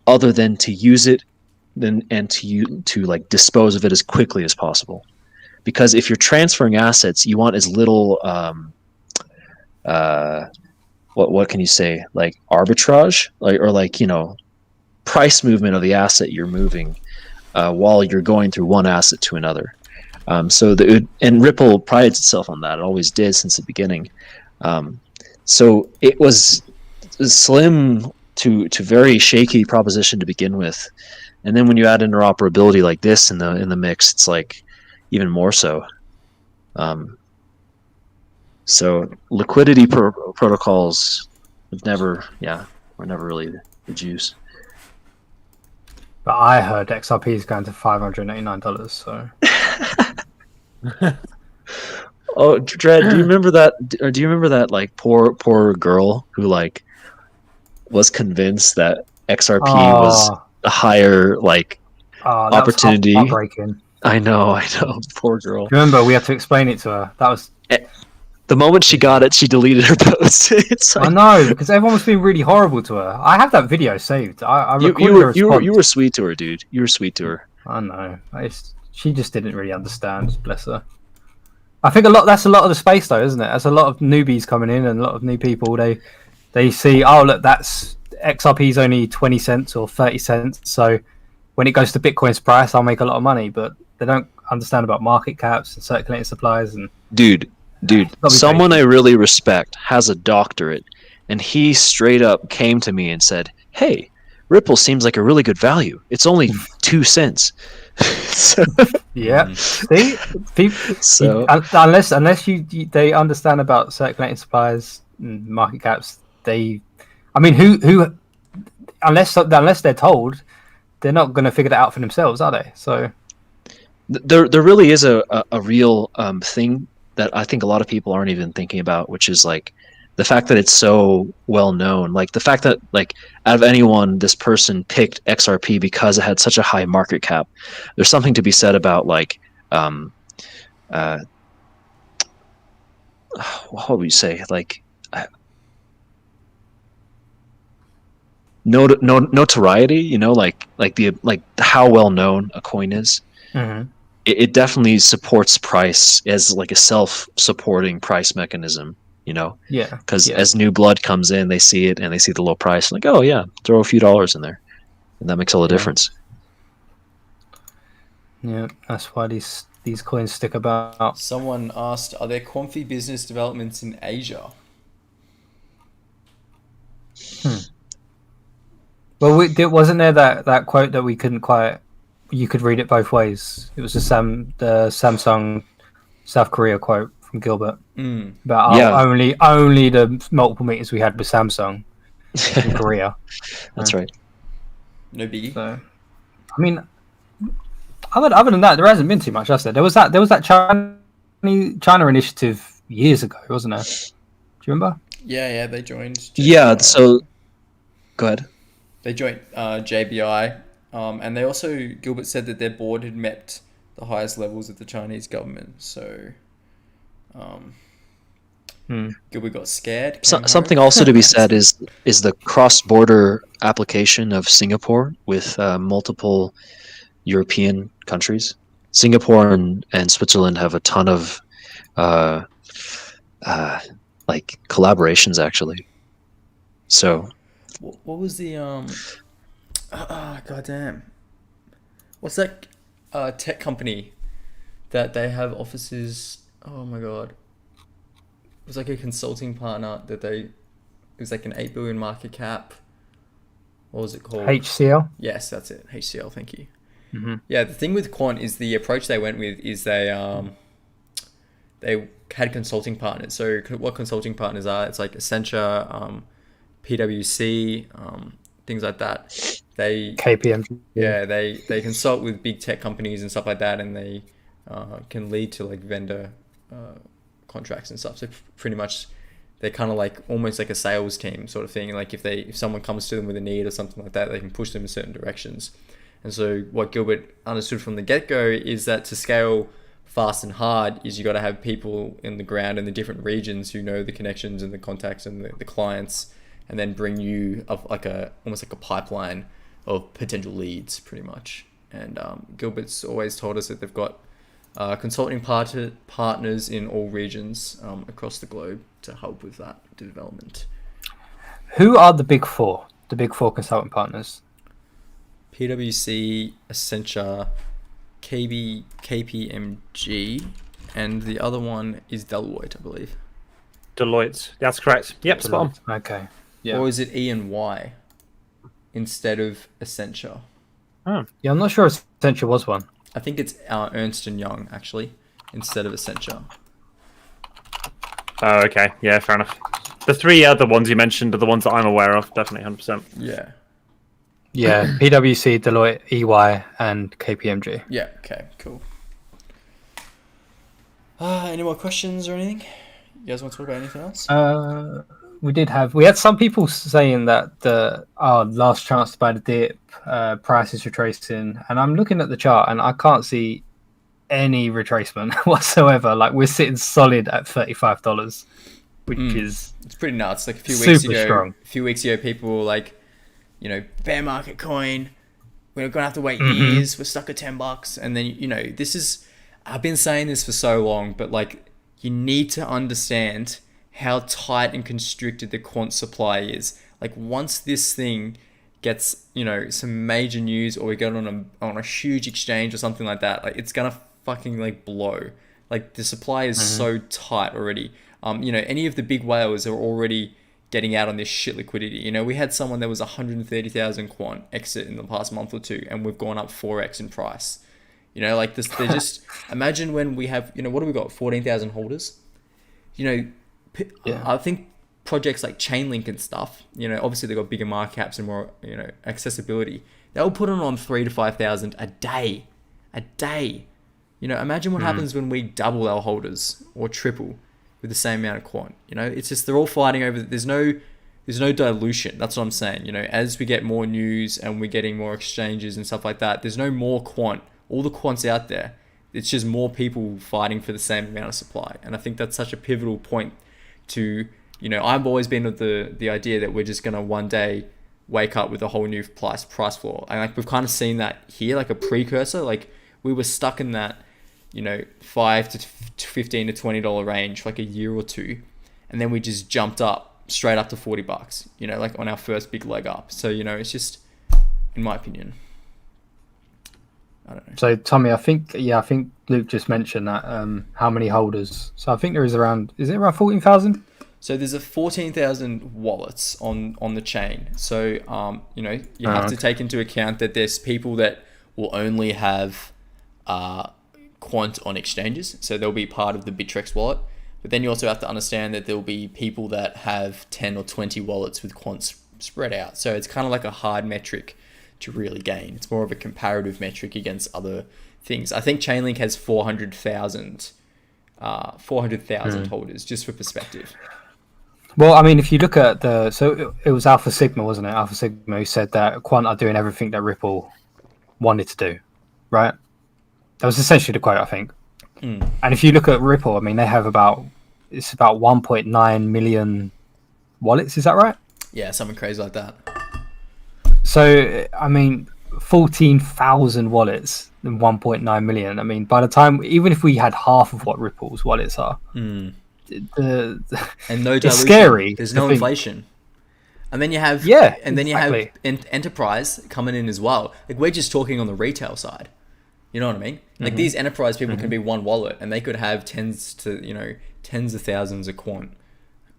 S3: other than to use it and to like dispose of it as quickly as possible. Because if you're transferring assets, you want as little what can you say, like arbitrage, or like, you know, price movement of the asset you're moving while you're going through one asset to another. And Ripple prides itself on that. It always did since the beginning. So it was slim to very shaky proposition to begin with, and then when you add interoperability like this in the mix, it's like even more so. So liquidity protocols were never really the juice.
S2: But I heard XRP is going to $589. So
S3: Oh, Dredd, do you remember that? Or do you remember that like poor girl who like was convinced that XRP was a higher like opportunity?
S2: That was heartbreaking.
S3: I know, poor girl.
S2: Remember, we had to explain it to her. That was.
S3: The moment she got it, she deleted her post. It's like,
S2: I know, because everyone was being really horrible to her. I have that video saved. I recorded her response.
S3: you were sweet to her, dude. You were sweet to her.
S2: I know. She just didn't really understand. Bless her. I think that's a lot of the space, though, isn't it? That's a lot of newbies coming in and a lot of new people. They see, oh look, that's XRP's only 20 cents or 30 cents. So when it goes to Bitcoin's price, I'll make a lot of money. But they don't understand about market caps and circulating supplies and.
S3: Dude, someone I really respect has a doctorate, and he straight up came to me and said, "Hey, Ripple seems like a really good value. It's only 2 cents." So,
S2: yeah, see, people.
S3: So
S2: unless they understand about circulating supplies and market caps, who unless they're told, they're not going to figure that out for themselves, are they? So
S3: there really is a real thing that I think a lot of people aren't even thinking about, which is like the fact that it's so well known. Like the fact that like out of anyone, this person picked XRP because it had such a high market cap. There's something to be said about like what would we say, like notoriety, you know, like how well known a coin is.
S2: mm-hmm.
S3: It definitely supports price as like a self-supporting price mechanism, you know?
S2: Yeah.
S3: Because as new blood comes in, they see it and they see the low price, like, oh yeah, throw a few dollars in there, and that makes all the difference.
S2: Yeah, that's why these coins stick about.
S1: Someone asked, are there Quamfy business developments in Asia?
S2: Well, wasn't there that quote that we couldn't quite. You could read it both ways. It was the Samsung South Korea quote from Gilbert about only the multiple meetings we had with Samsung in Korea.
S3: That's right.
S1: No biggie.
S2: So, I mean, other than that, there hasn't been too much, has there? There was that China initiative years ago, wasn't there? Do you remember?
S1: Yeah, they joined. JBI.
S3: Yeah, so go ahead.
S1: They joined JBI. And they also, Gilbert said that their board had met the highest levels of the Chinese government. So, Gilbert got scared.
S3: Something also to be said is the cross-border application of Singapore with multiple European countries. Singapore and Switzerland have a ton of like collaborations actually. So
S1: what was the goddamn, what's that tech company that they have offices? Oh my god, it was like a consulting partner that it was like an 8 billion market cap. What was it called?
S2: HCL.
S1: Yes, that's it. HCL. Thank you.
S2: Mm-hmm.
S1: Yeah, the thing with Quant is the approach they went with is they had consulting partners. So what consulting partners are? It's like Accenture, PwC, things like that. They
S2: KPMG.
S1: Yeah, they consult with big tech companies and stuff like that, and they can lead to like vendor contracts and stuff. So pretty much they're kind of like almost like a sales team sort of thing. Like if someone comes to them with a need or something like that, they can push them in certain directions. And so what Gilbert understood from the get-go is that to scale fast and hard is you got to have people in the ground in the different regions who know the connections and the contacts and the clients, and then bring you almost like a pipeline of potential leads pretty much. And Gilbert's always told us that they've got consulting partners in all regions across the globe to help with that development.
S2: Who are the big four? The big four consulting partners?
S1: PwC, Accenture, KPMG, and the other one is Deloitte, I believe.
S4: Deloitte. That's correct. Yep, spot on.
S2: Okay. Yeah.
S1: Or is it E&Y instead of Accenture?
S4: Oh.
S2: Yeah, I'm not sure if Accenture was one.
S1: I think it's Ernst & Young, actually, instead of Accenture.
S4: Oh, okay. Yeah, fair enough. The three other ones you mentioned are the ones that I'm aware of, definitely 100%.
S1: Yeah.
S2: Yeah, PwC, Deloitte, EY, and KPMG.
S1: Yeah, okay, cool. Any more questions or anything? You guys want to talk about anything else?
S2: We had some people saying that our last chance to buy the dip, price is retracing, and I'm looking at the chart and I can't see any retracement whatsoever. Like we're sitting solid at $35, which is
S1: it's pretty nuts. Like a few weeks ago, people were like, bear market coin. We're gonna have to wait years. We're stuck at $10, and then I've been saying this for so long, but like you need to understand how tight and constricted the quant supply is. Like once this thing gets some major news, or we get on a huge exchange or something like that, like it's gonna fucking like blow. Like the supply is so tight already. Any of the big whales are already getting out on this shit liquidity. We had someone that was 130,000 quant exit in the past month or two, and we've gone up 4x in price. Like this, they're just imagine when we have, what do we got? 14,000 holders. I think projects like Chainlink and stuff, obviously they've got bigger market caps and more, accessibility. They'll put it on 3,000 to 5,000 a day. Imagine what happens when we double our holders or triple with the same amount of quant. It's just they're all fighting over. There's no dilution. That's what I'm saying. As we get more news and we're getting more exchanges and stuff like that, there's no more quant. All the quant's out there. It's just more people fighting for the same amount of supply. And I think that's such a pivotal point to, I've always been with the idea that we're just going to one day wake up with a whole new price floor. And like we've kind of seen that here, like a precursor. Like we were stuck in that, $5 to $15 to $20 range for like a year or two. And then we just jumped up straight up to $40, like on our first big leg up. So, it's just, in my opinion, I don't know.
S2: So Tommy, I think Luke just mentioned that how many holders. So I think is it around 14,000?
S1: So there's a 14,000 wallets on the chain. So you have to take into account that there's people that will only have quant on exchanges. So they'll be part of the Bittrex wallet. But then you also have to understand that there'll be people that have 10 or 20 wallets with quants spread out. So it's kind of like a hard metric to really gain. It's more of a comparative metric against other things. I think Chainlink has 400,000 holders, just for perspective.
S2: Well, I mean, if you look at it was Alpha Sigma, wasn't it? Alpha Sigma who said that quant are doing everything that Ripple wanted to do, right? That was essentially the quote, I think. And if you look at Ripple, I mean, they have about it's about 1.9 million wallets. Is that right?
S1: Yeah, something crazy like that.
S2: So I mean, 14,000 wallets and 1.9 million. I mean, by the time, even if we had half of what Ripple's wallets are,
S1: And
S2: the
S1: no
S2: it's
S1: dilution.
S2: scary.
S1: There's
S2: to
S1: no
S2: think.
S1: inflation. And then you have
S2: Then
S1: you have enterprise coming in as well. Like we're just talking on the retail side. You know what I mean? Like these enterprise people can be one wallet and they could have tens of thousands of quant.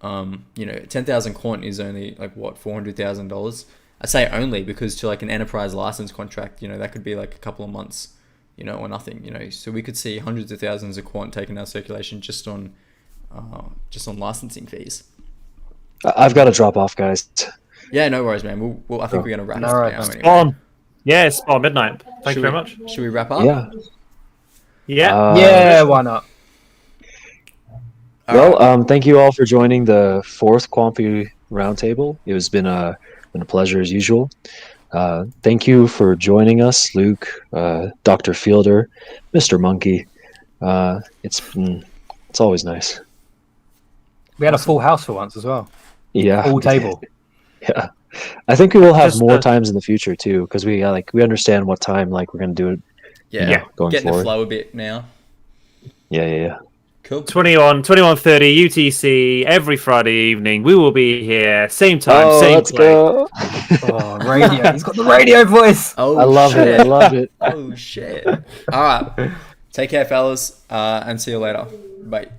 S1: 10,000 quant is only like what, $400,000. I say only because to like an enterprise license contract, that could be like a couple of months, or nothing, So we could see hundreds of thousands of quant taken out of circulation just on licensing fees.
S3: I've got to drop off, guys.
S1: Yeah, no worries, man. I think we're gonna wrap this
S2: right,
S1: down
S2: man.
S1: anyway.
S4: On. Yeah, it's on midnight. Thank you very much.
S1: Should we wrap up?
S3: Yeah.
S4: Yeah.
S2: Yeah, why not?
S3: Thank you all for joining the 4th Quamfy Roundtable. It has been a pleasure as usual. Thank you for joining us, Luke, Dr. Fielder, Mr. Monkey. It's always nice.
S2: We had a full house for once as well.
S3: Yeah.
S2: Full table.
S3: Yeah. I think we will have
S4: Just,
S3: more times in the future too, because we understand what time we're gonna do it.
S1: Yeah.
S3: Going
S1: Getting
S3: forward.
S1: the flow a bit now.
S3: Yeah.
S1: Cool.
S4: 21:30 UTC every Friday evening. We will be here, same time, same
S3: let's
S4: place.
S3: go.
S2: Oh, radio. He's got the radio voice.
S1: Oh,
S3: I love
S1: shit.
S3: it. I love it.
S1: Oh shit. All right. Take care, fellas, and see you later. Bye.